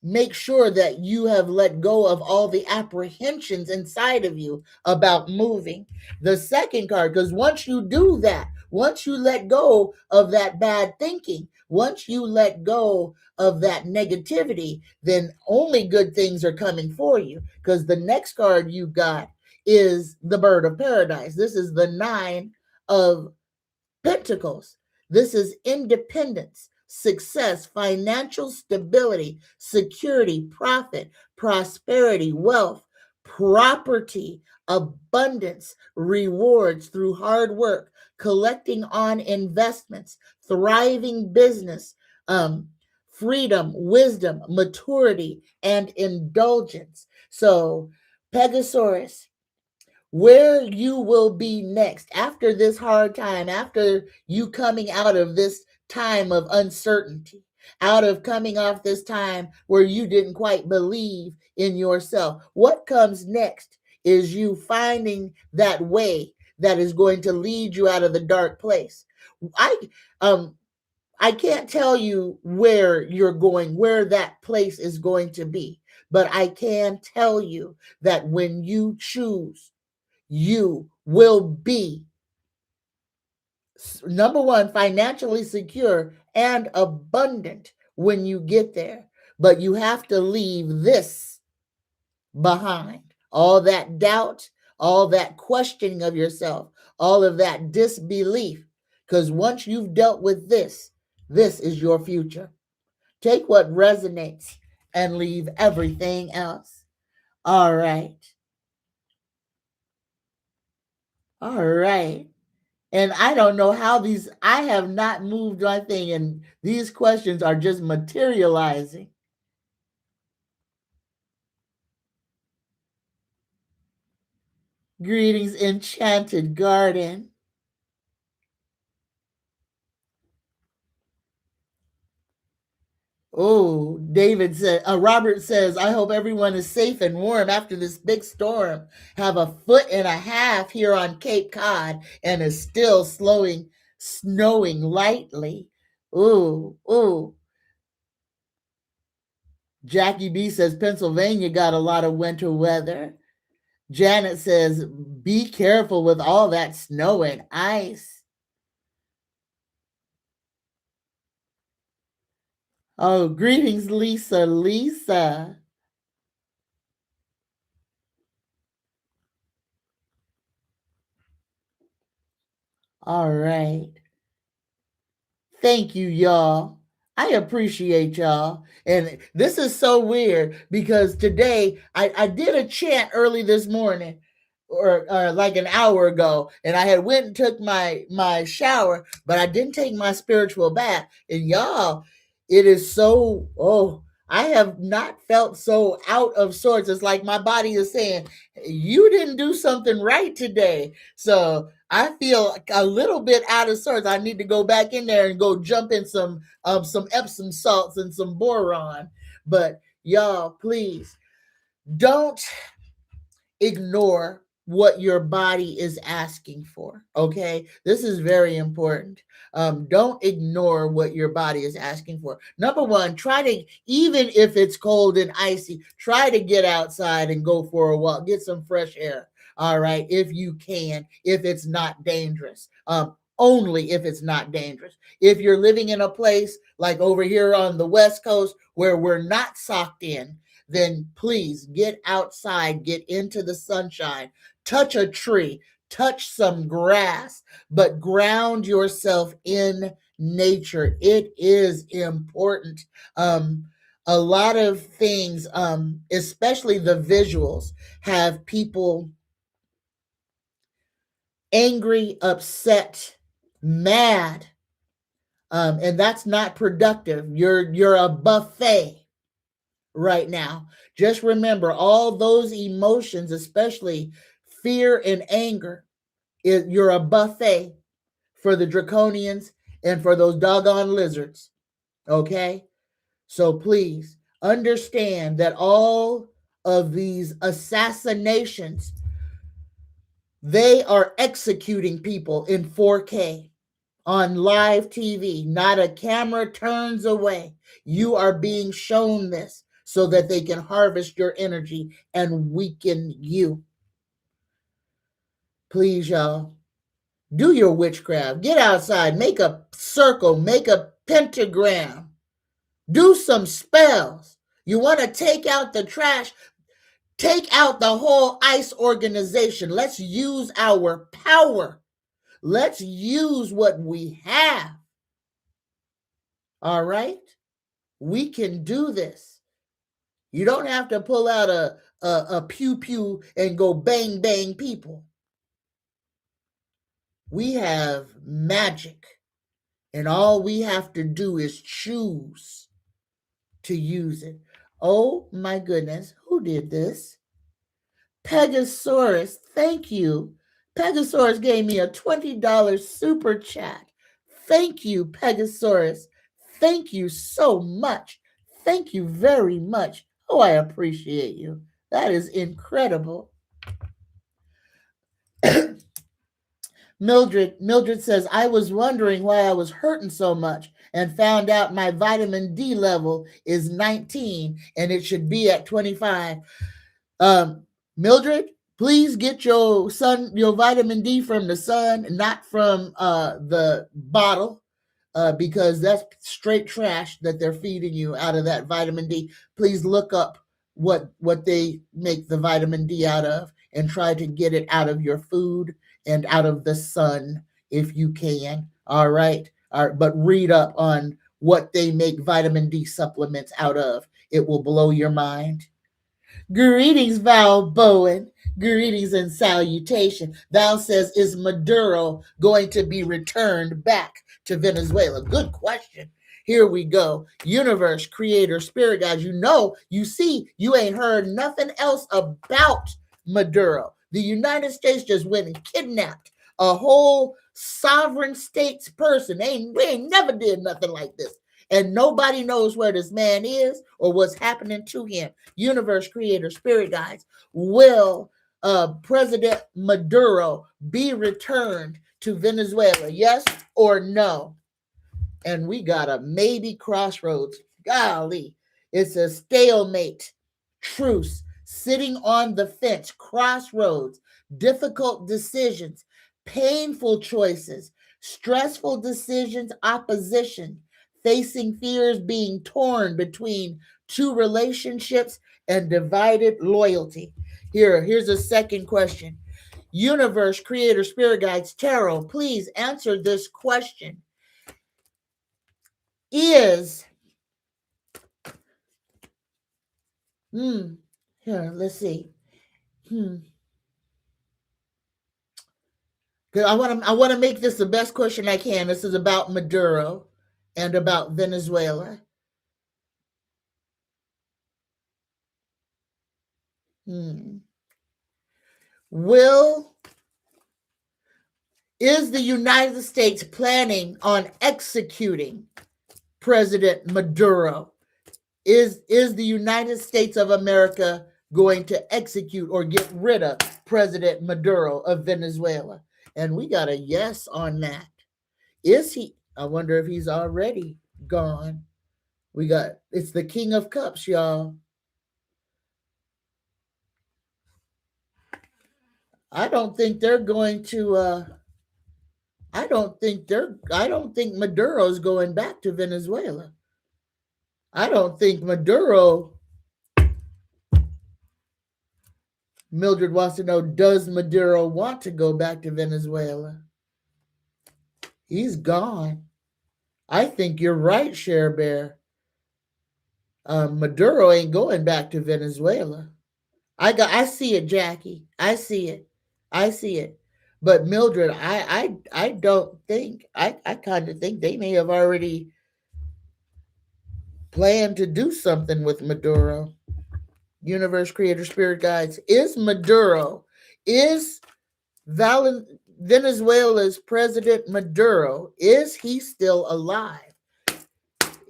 make sure that you have let go of all the apprehensions inside of you about moving. The second card, because once you do that, once you let go of that bad thinking, once you let go of that negativity, then only good things are coming for you. Because the next card you got is the Bird of Paradise. This is the Nine of Pentacles. This is independence, success, financial stability, security, profit, prosperity, wealth, property, abundance, rewards through hard work, collecting on investments, thriving business, freedom, wisdom, maturity, and indulgence. So, Pegasaurus, where you will be next after this hard time, after you coming out of this time of uncertainty, out of coming off this time where you didn't quite believe in yourself. What comes next is you finding that way that is going to lead you out of the dark place. I I can't tell you where you're going, where that place is going to be, but I can tell you that when you choose, you will be, number one, financially secure and abundant when you get there. But you have to leave this behind. All that doubt, all that questioning of yourself, all of that disbelief. Because once you've dealt with this, this is your future. Take what resonates and leave everything else. All right. All right. And I don't know how I have not moved my thing, and these questions are just materializing. Greetings, Enchanted Garden. Oh, Robert says, I hope everyone is safe and warm after this big storm. Have a foot and a half here on Cape Cod and is still snowing lightly. Ooh, ooh. Jackie B says, Pennsylvania got a lot of winter weather. Janet says, be careful with all that snow and ice. Oh, greetings, Lisa. Lisa. All right. Thank you, y'all. I appreciate y'all. And this is so weird because today I did a chant early this morning or like an hour ago, and I had went and took my shower, but I didn't take my spiritual bath. And y'all, it is so, I have not felt so out of sorts. It's like my body is saying, you didn't do something right today. So I feel a little bit out of sorts. I need to go back in there and go jump in some Epsom salts and some boron. But y'all, please don't ignore what your body is asking for. Okay, this is very important. Don't ignore what your body is asking for. Number one, try to, even if it's cold and icy, try to get outside and go for a walk, get some fresh air. All right, if you can, if it's not dangerous. Only if it's not dangerous. If you're living in a place like over here on the West Coast where we're not socked in, then please get outside, get into the sunshine, touch a tree, touch some grass, but ground yourself in nature. It is important. A lot of things, especially the visuals, have people angry, upset, mad And that's not productive. You're a buffet right now. Just remember all those emotions, especially fear and anger. You're a buffet for the draconians and for those doggone lizards. Okay? So please understand that all of these assassinations, they are executing people in 4K on live TV. Not a camera turns away. You are being shown this so that they can harvest your energy and weaken you. Please, y'all, do your witchcraft. Get outside, make a circle, make a pentagram, do some spells. You want to take out the trash, take out the whole ICE organization. Let's use our power. Let's use what we have. All right? We can do this. You don't have to pull out a pew pew and go bang bang people. We have magic, and all we have to do is choose to use it. Oh my goodness, who did this? Pegasaurus, thank you. Pegasaurus gave me a $20 super chat. Thank you, Pegasaurus. Thank you so much. Thank you very much. Oh, I appreciate you. That is incredible. Mildred says, I was wondering why I was hurting so much and found out my vitamin D level is 19 and it should be at 25. Mildred, please get your vitamin D from the sun, not from the bottle, because that's straight trash that they're feeding you out of that vitamin D. Please look up what they make the vitamin D out of and try to get it out of your food and out of the sun if you can. All right. But read up on what they make vitamin D supplements out of. It will blow your mind. Greetings, Val Bowen. Greetings and salutation. Val says, is Maduro going to be returned back to Venezuela? Good question. Here we go. Universe, creator, spirit guides. You see, you ain't heard nothing else about Maduro. The United States just went and kidnapped a whole sovereign state's person. We ain't never did nothing like this. And nobody knows where this man is or what's happening to him. Universe, creator, spirit guides. Will President Maduro be returned to Venezuela? Yes or no? And we got a maybe crossroads. Golly, it's a stalemate, truce, sitting on the fence, crossroads, difficult decisions, painful choices, stressful decisions, opposition, facing fears, being torn between two relationships and divided loyalty. Here's a second question. Universe, creator, spirit guides, tarot, please answer this question. Here, let's see. I want to make this the best question I can. This is about Maduro and about Venezuela. Is the United States planning on executing President Maduro? Is the United States of America going to execute or get rid of President Maduro of Venezuela? And we got a yes on that. Is he? I wonder if he's already gone. It's the King of Cups, y'all. I don't think they're going to I don't think Maduro's going back to Venezuela. I don't think Maduro. Mildred wants to know, does Maduro want to go back to Venezuela? He's gone. I think you're right, Cher Bear. Maduro ain't going back to Venezuela. I see it, Jackie. I see it. But Mildred, I don't think I kind of think they may have already planned to do something with Maduro. Universe Creator Spirit Guides, is Maduro, is Venezuela's President Maduro, is he still alive?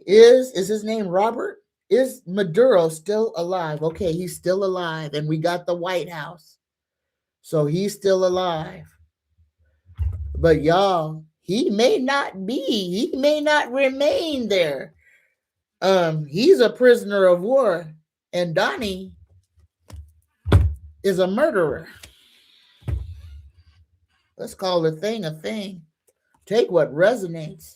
Is his name Robert? Is Maduro still alive? Okay, he's still alive, and we got the White House. So he's still alive. But y'all, he may not remain there. He's a prisoner of war, and Donnie is a murderer. Let's call a thing a thing. Take what resonates.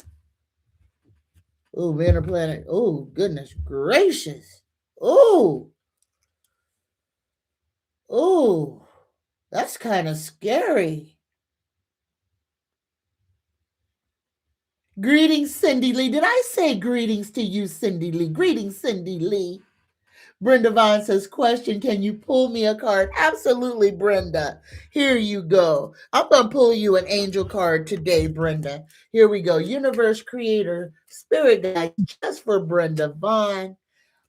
Oh, Inner Planet. Oh, goodness gracious. Oh, oh, that's kind of scary. Greetings, Cindy Lee. Did I say greetings to you, Cindy Lee? Greetings, Cindy Lee. Brenda Vaughn says, question, can you pull me a card? Absolutely, Brenda. Here you go. I'm going to pull you an angel card today, Brenda. Here we go. Universe Creator Spirit Guide just for Brenda Vaughn.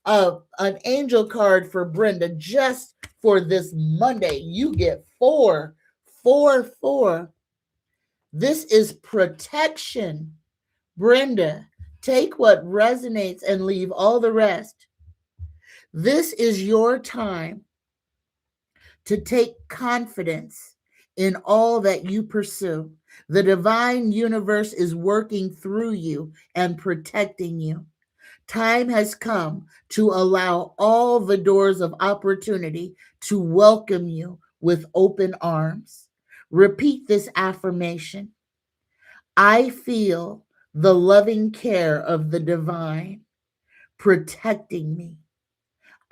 An angel card for Brenda just for this Monday. You get four. This is protection. Brenda, take what resonates and leave all the rest. This is your time to take confidence in all that you pursue. The divine universe is working through you and protecting you. Time has come to allow all the doors of opportunity to welcome you with open arms. Repeat this affirmation. I feel the loving care of the divine protecting me.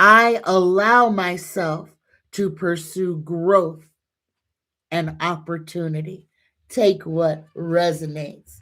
I allow myself to pursue growth and opportunity. Take what resonates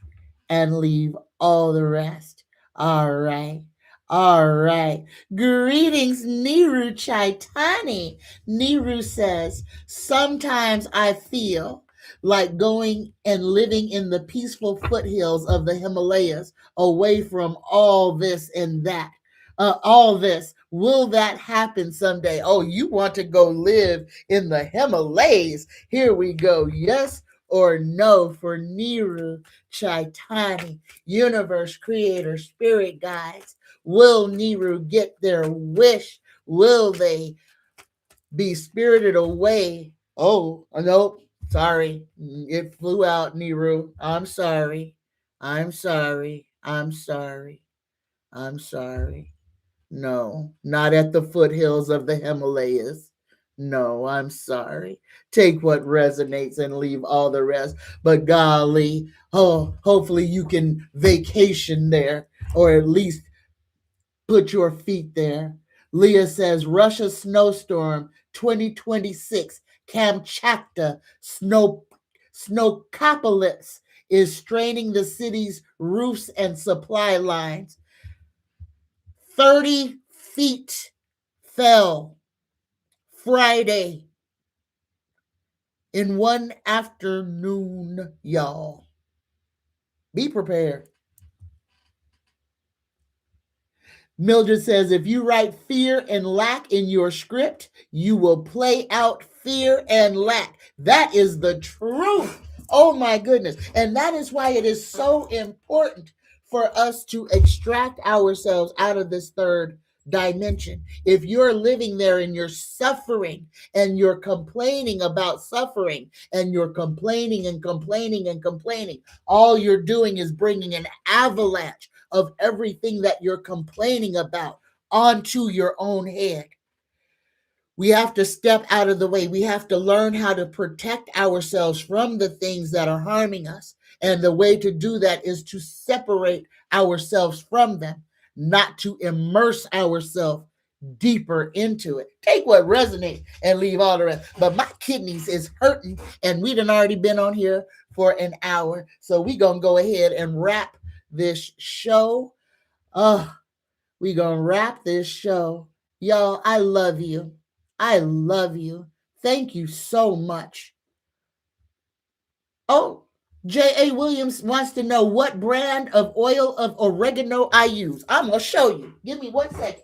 and leave all the rest. All right. All right. Greetings, Niru Chaitani. Niru says, sometimes I feel like going and living in the peaceful foothills of the Himalayas away from all this and that. All this. Will that happen someday? Oh, you want to go live in the Himalayas? Here we go. Yes or no for Niru Chaitani, Universe Creator Spirit Guides. Will Niru get their wish? Will they be spirited away? Oh, nope. Sorry. It flew out, Niru. I'm sorry. I'm sorry. I'm sorry. I'm sorry. No, not at the foothills of the Himalayas. No, I'm sorry. Take what resonates and leave all the rest. But golly, oh, hopefully you can vacation there or at least put your feet there. Leah says Russia snowstorm 2026 Kamchatka snowcapolis is straining the city's roofs and supply lines. 30 feet fell Friday in one afternoon, y'all. Be prepared. Mildred says, if you write fear and lack in your script, you will play out fear and lack. That is the truth. Oh my goodness. And that is why it is so important for us to extract ourselves out of this third dimension. If you're living there and you're suffering and you're complaining about suffering and you're complaining and complaining and complaining, all you're doing is bringing an avalanche of everything that you're complaining about onto your own head. We have to step out of the way. We have to learn how to protect ourselves from the things that are harming us. And the way to do that is to separate ourselves from them, not to immerse ourselves deeper into it. Take what resonates and leave all the rest. But my kidneys is hurting, and we done already been on here for an hour. So we gonna go ahead and wrap this show. We gonna wrap this show. Y'all, I love you. I love you. Thank you so much Oh, J.A. Williams wants to know what brand of oil of oregano I use. I'm going to show you. Give me 1 second.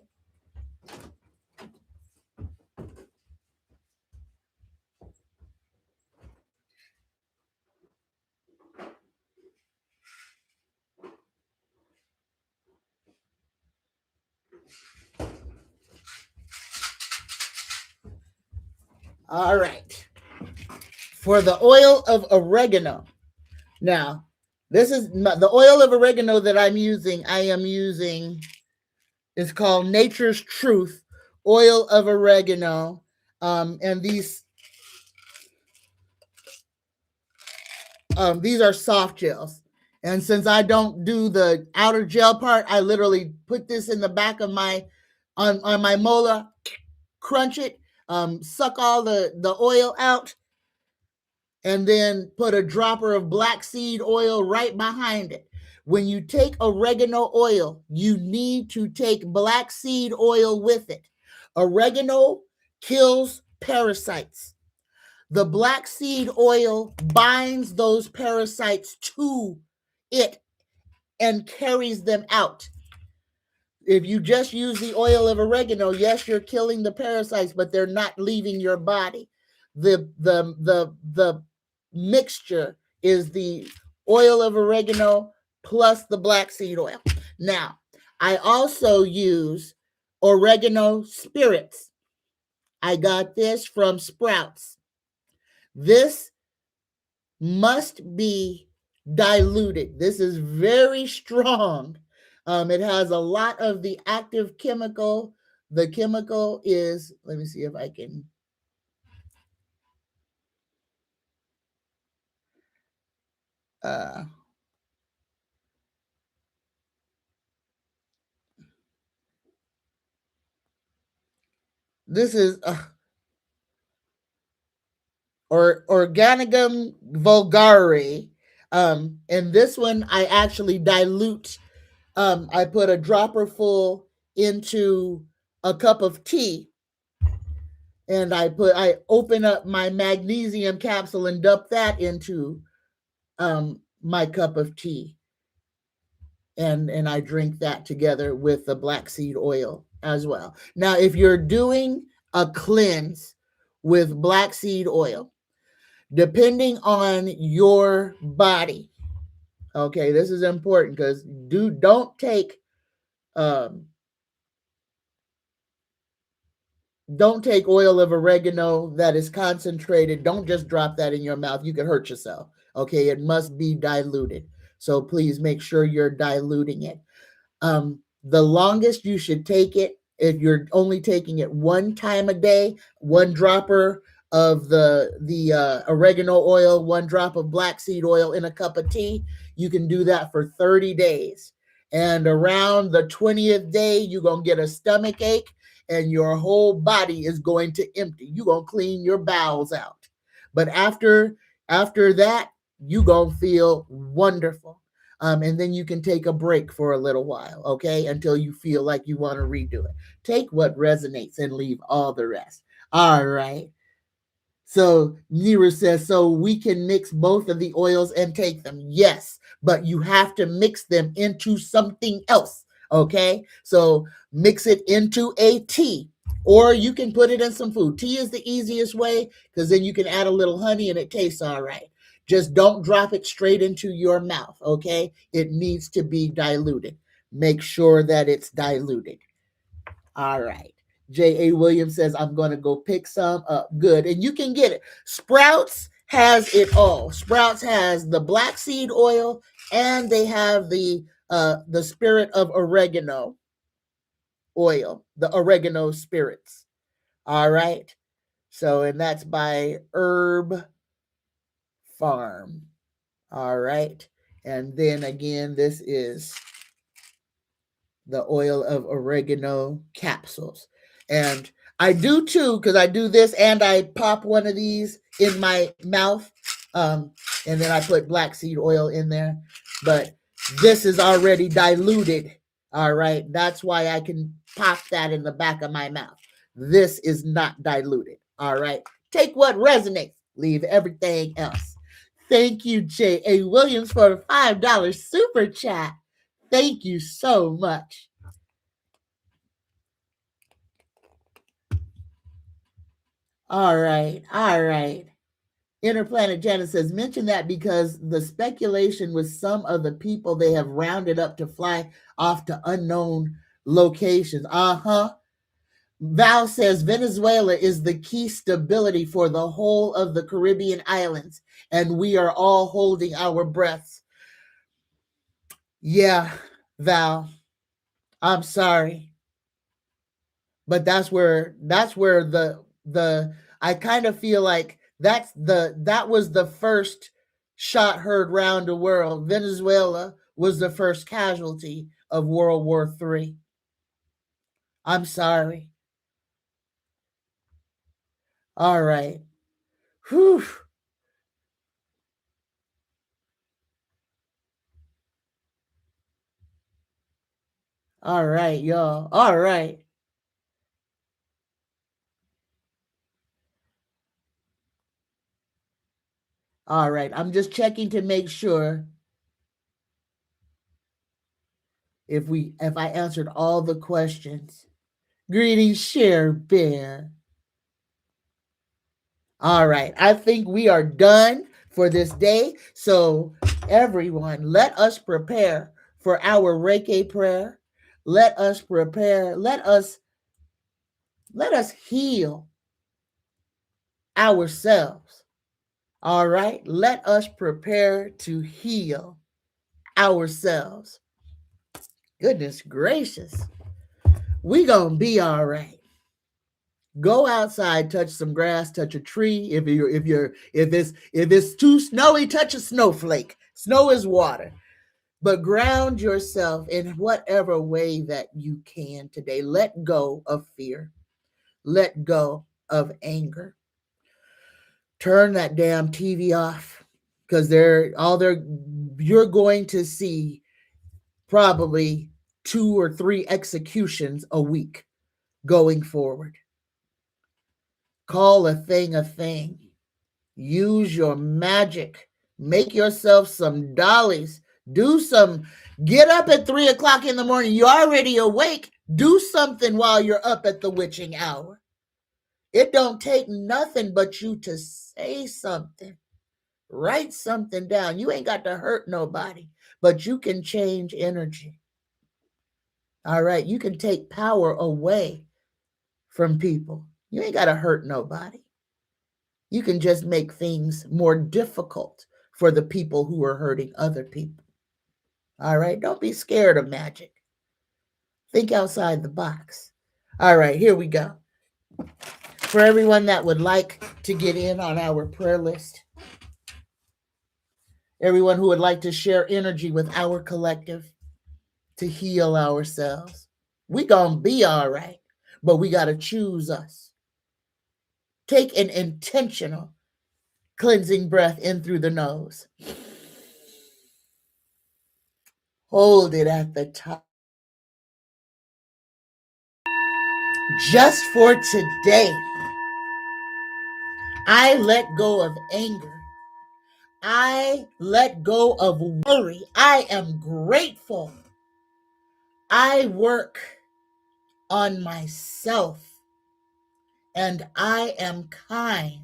All right. For the oil of oregano. Now, this is the oil of oregano that I'm using. I am using, it's called Nature's Truth oil of oregano. And these are soft gels. And since I don't do the outer gel part, I literally put this in the back of my, on my molar, crunch it, suck all the oil out, and then put a dropper of black seed oil right behind it. When you take oregano oil, you need to take black seed oil with it. Oregano kills parasites. The black seed oil binds those parasites to it and carries them out. If you just use the oil of oregano, yes, you're killing the parasites, but they're not leaving your body. The mixture is the oil of oregano plus the black seed oil. Now, I also use oregano spirits. I got this from Sprouts. This must be diluted. This is very strong. It has a lot of the active chemical. The chemical is, let me see if I can. This is Organigum vulgare. And this one I actually dilute. I put a dropper full into a cup of tea, and I open up my magnesium capsule and dump that into my cup of tea, and I drink that together with the black seed oil as well. Now, if you're doing a cleanse with black seed oil, depending on your body, okay, this is important because don't take oil of oregano that is concentrated. Don't just drop that in your mouth. You can hurt yourself. Okay, it must be diluted. So please make sure you're diluting it. The longest you should take it, if you're only taking it one time a day, one dropper of the oregano oil, one drop of black seed oil in a cup of tea, you can do that for 30 days. And around the 20th day, you're going to get a stomach ache and your whole body is going to empty. You're going to clean your bowels out. But after that, you're going to feel wonderful. And then you can take a break for a little while, okay, until you feel like you want to redo it. Take what resonates and leave all the rest. All right. So Nira says, so we can mix both of the oils and take them. Yes, but you have to mix them into something else, okay? So mix it into a tea, or you can put it in some food. Tea is the easiest way because then you can add a little honey and it tastes all right. Just don't drop it straight into your mouth, okay? It needs to be diluted. Make sure that it's diluted. All right. J.A. Williams says, I'm going to go pick some up. Good. And you can get it. Sprouts has it all. Sprouts has the black seed oil and they have the spirit of oregano oil, the oregano spirits. All right. So, and that's by Herb Farm. All right. And then again, this is the oil of oregano capsules. And I do too, because I do this and I pop one of these in my mouth. And then I put black seed oil in there. But this is already diluted. All right. That's why I can pop that in the back of my mouth. This is not diluted. All right. Take what resonates, leave everything else. Thank you, J.A. Williams, for a $5 super chat. Thank you so much. All right. Interplanet Janet says, mention that because the speculation with some of the people they have rounded up to fly off to unknown locations. Val says Venezuela is the key stability for the whole of the Caribbean islands, and we are all holding our breaths. Yeah, Val, I'm sorry, but that's where the I kind of feel like that was the first shot heard round the world. Venezuela was the first casualty of World War III. I'm sorry. All right. Whew. All right, y'all. All right. All right. I'm just checking to make sure if I answered all the questions. Greetings, Share Bear. All right. I think we are done for this day. So everyone, let us prepare for our Reiki prayer. Let us prepare. Let us heal ourselves. All right. Let us prepare to heal ourselves. Goodness gracious. We gonna be all right. Go outside, touch some grass, touch a tree. If it's too snowy, touch a snowflake. Snow is water. But ground yourself in whatever way that you can today. Let go of fear. Let go of anger. Turn that damn TV off, because you're going to see probably 2 or 3 executions a week going forward. Call a thing a thing. Use your magic. Make yourself some dollies. Get up at 3 o'clock in the morning. You're already awake. Do something while you're up at the witching hour. It don't take nothing but you to say something. Write something down. You ain't got to hurt nobody, but you can change energy. All right. You can take power away from people. You ain't got to hurt nobody. You can just make things more difficult for the people who are hurting other people. All right. Don't be scared of magic. Think outside the box. All right. Here we go. For everyone that would like to get in on our prayer list, everyone who would like to share energy with our collective to heal ourselves, we gonna be all right, but we got to choose us. Take an intentional cleansing breath in through the nose. Hold it at the top. Just for today, I let go of anger. I let go of worry. I am grateful. I work on myself, and I am kind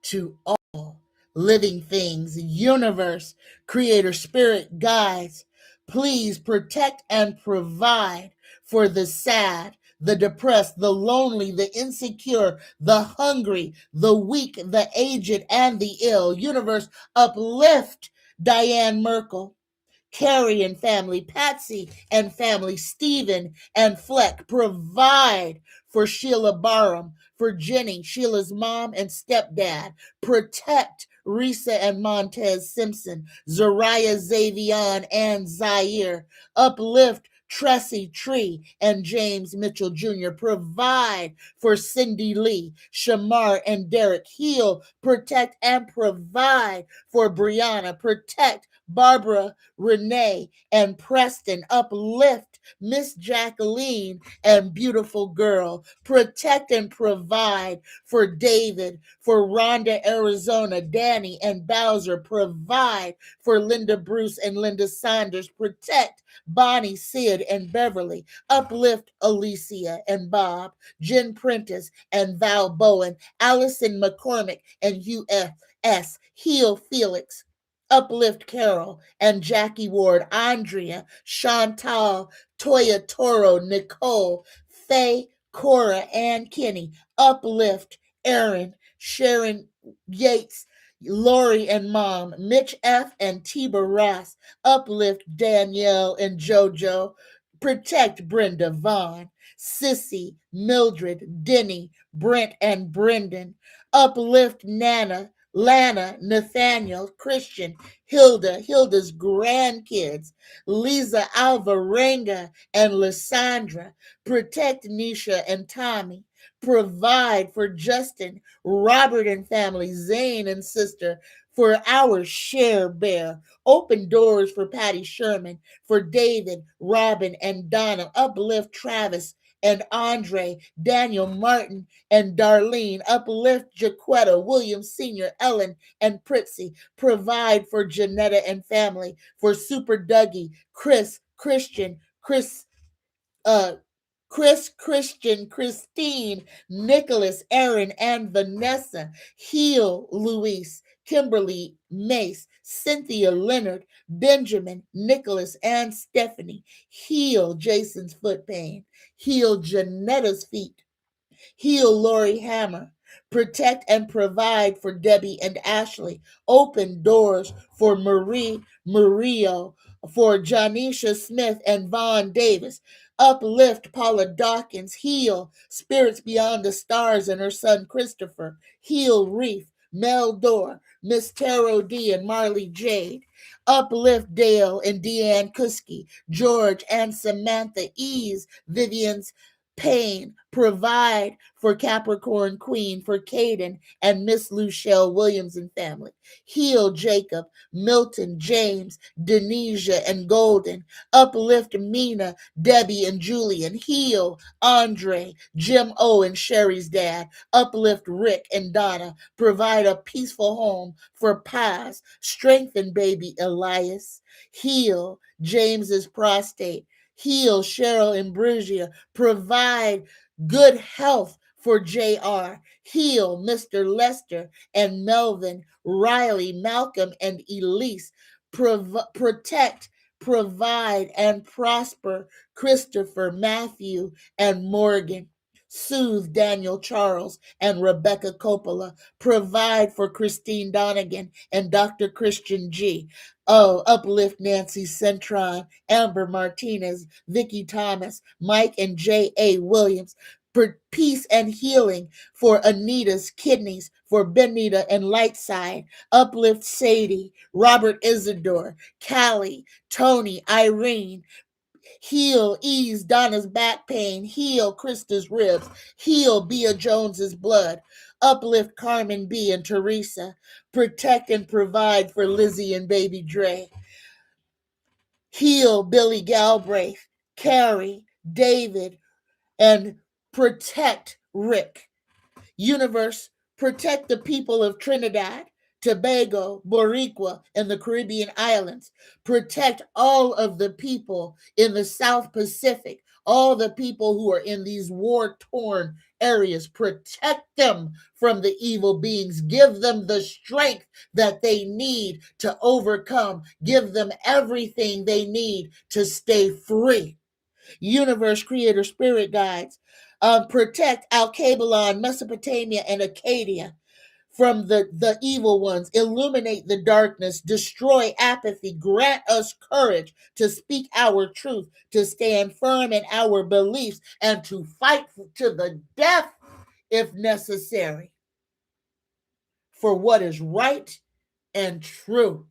to all living things. Universe, creator, spirit, guides, please protect and provide for the sad, the depressed, the lonely, the insecure, the hungry, the weak, the aged, and the ill. Universe, uplift Diane Merkel, Carrie and family, Patsy and family, Stephen and Fleck. Provide for Sheila Barham, for Jenny, Sheila's mom and stepdad. Protect Risa and Montez Simpson, Zariah Zavion and Zaire. Uplift Tressie Tree and James Mitchell Jr. Provide for Cindy Lee, Shamar and Derek. Heal, protect, and provide for Brianna. Protect Barbara, Renee, and Preston. Uplift Miss Jacqueline and beautiful girl. Protect and provide for David, for Rhonda, Arizona, Danny and Bowser. Provide for Linda Bruce and Linda Saunders. Protect Bonnie, Sid, and Beverly. Uplift Alicia and Bob, Jen Prentice and Val Bowen, Allison McCormick and UFS. Heal Felix. Uplift Carol and Jackie Ward, Andrea, Chantal, Toya Toro, Nicole, Faye, Cora, and Kenny. Uplift Aaron, Sharon Yates, Lori and Mom, Mitch F. and Tiba Ross. Uplift Danielle and JoJo. Protect Brenda Vaughn, Sissy, Mildred, Denny, Brent, and Brendan. Uplift Nana, Lana, Nathaniel, Christian, Hilda's grandkids, Lisa Alvarenga, and Lysandra. Protect Nisha and Tommy. Provide for Justin, Robert and family, Zane and sister, for our share bear. Open doors for Patty Sherman, for David, Robin, and Donna. Uplift Travis and Andre, Daniel Martin, and Darlene. Uplift Jaquetta, William Sr., Ellen, and Pritzy. Provide for Janetta and family, for Super Dougie, Christian, uh, Christian, Christine, Nicholas, Aaron, and Vanessa. Heal Luis, Kimberly, Mace, Cynthia Leonard, Benjamin, Nicholas, and Stephanie. Heal Jason's foot pain. Heal Janetta's feet. Heal Lori Hammer. Protect and provide for Debbie and Ashley. Open doors for Marie Murillo, for Janisha Smith and Vaughn Davis. Uplift Paula Dawkins. Heal Spirits Beyond the Stars and her son Christopher. Heal Reef, Mel Dore, Miss Taro D. and Marley Jade. Uplift Dale and Deanne Kuski, George and Samantha Ease, Vivian's Pain. Provide for Capricorn Queen, for Caden and Miss Luchelle Williams and family. Heal Jacob, Milton, James, Denesia, and Golden. Uplift Mina, Debbie, and Julian. Heal Andre, Jim O, and Sherry's dad. Uplift Rick and Donna. Provide a peaceful home for Paz. Strengthen baby Elias. Heal James's prostate. Heal Cheryl and Brugia. Provide good health for JR. Heal Mr. Lester and Melvin, Riley, Malcolm, and Elise. Protect, provide, and prosper Christopher, Matthew, and Morgan. Soothe Daniel Charles and Rebecca Coppola. Provide for Christine Donegan and Dr. Christian G. Oh, uplift Nancy Centron, Amber Martinez, Vicki Thomas, Mike and J.A. Williams. For peace and healing for Anita's kidneys, for Benita and Lightside. Uplift Sadie, Robert Isidore, Callie, Tony, Irene. Heal, ease Donna's back pain. Heal Krista's ribs. Heal Bea Jones's blood. Uplift Carmen B. and Teresa. Protect and provide for Lizzie and baby Dre. Heal Billy Galbraith, Carrie, David, and protect Rick. Universe, protect the people of Trinidad, Tobago, Boricua, and the Caribbean islands. Protect all of the people in the South Pacific, all the people who are in these war-torn areas. Protect them from the evil beings. Give them the strength that they need to overcome. Give them everything they need to stay free. Universe, creator, spirit guides. Protect Alkebalon, Mesopotamia, and Acadia from the evil ones. Illuminate the darkness. Destroy apathy. Grant us courage to speak our truth, to stand firm in our beliefs, and to fight to the death if necessary for what is right and true.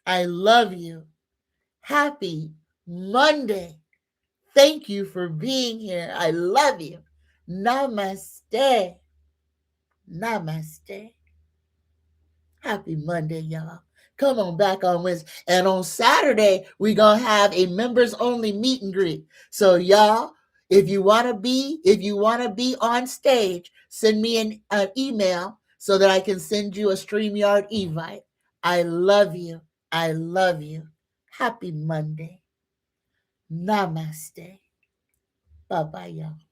I love you. Happy Monday. Thank you for being here. I love you. Namaste. Namaste. Happy Monday, y'all. Come on back on Wednesday. And on Saturday, we're going to have a members only meet and greet. So y'all, if you want to be on stage, send me an email so that I can send you a StreamYard invite. I love you. I love you. Happy Monday. Namaste. Bye-bye, y'all.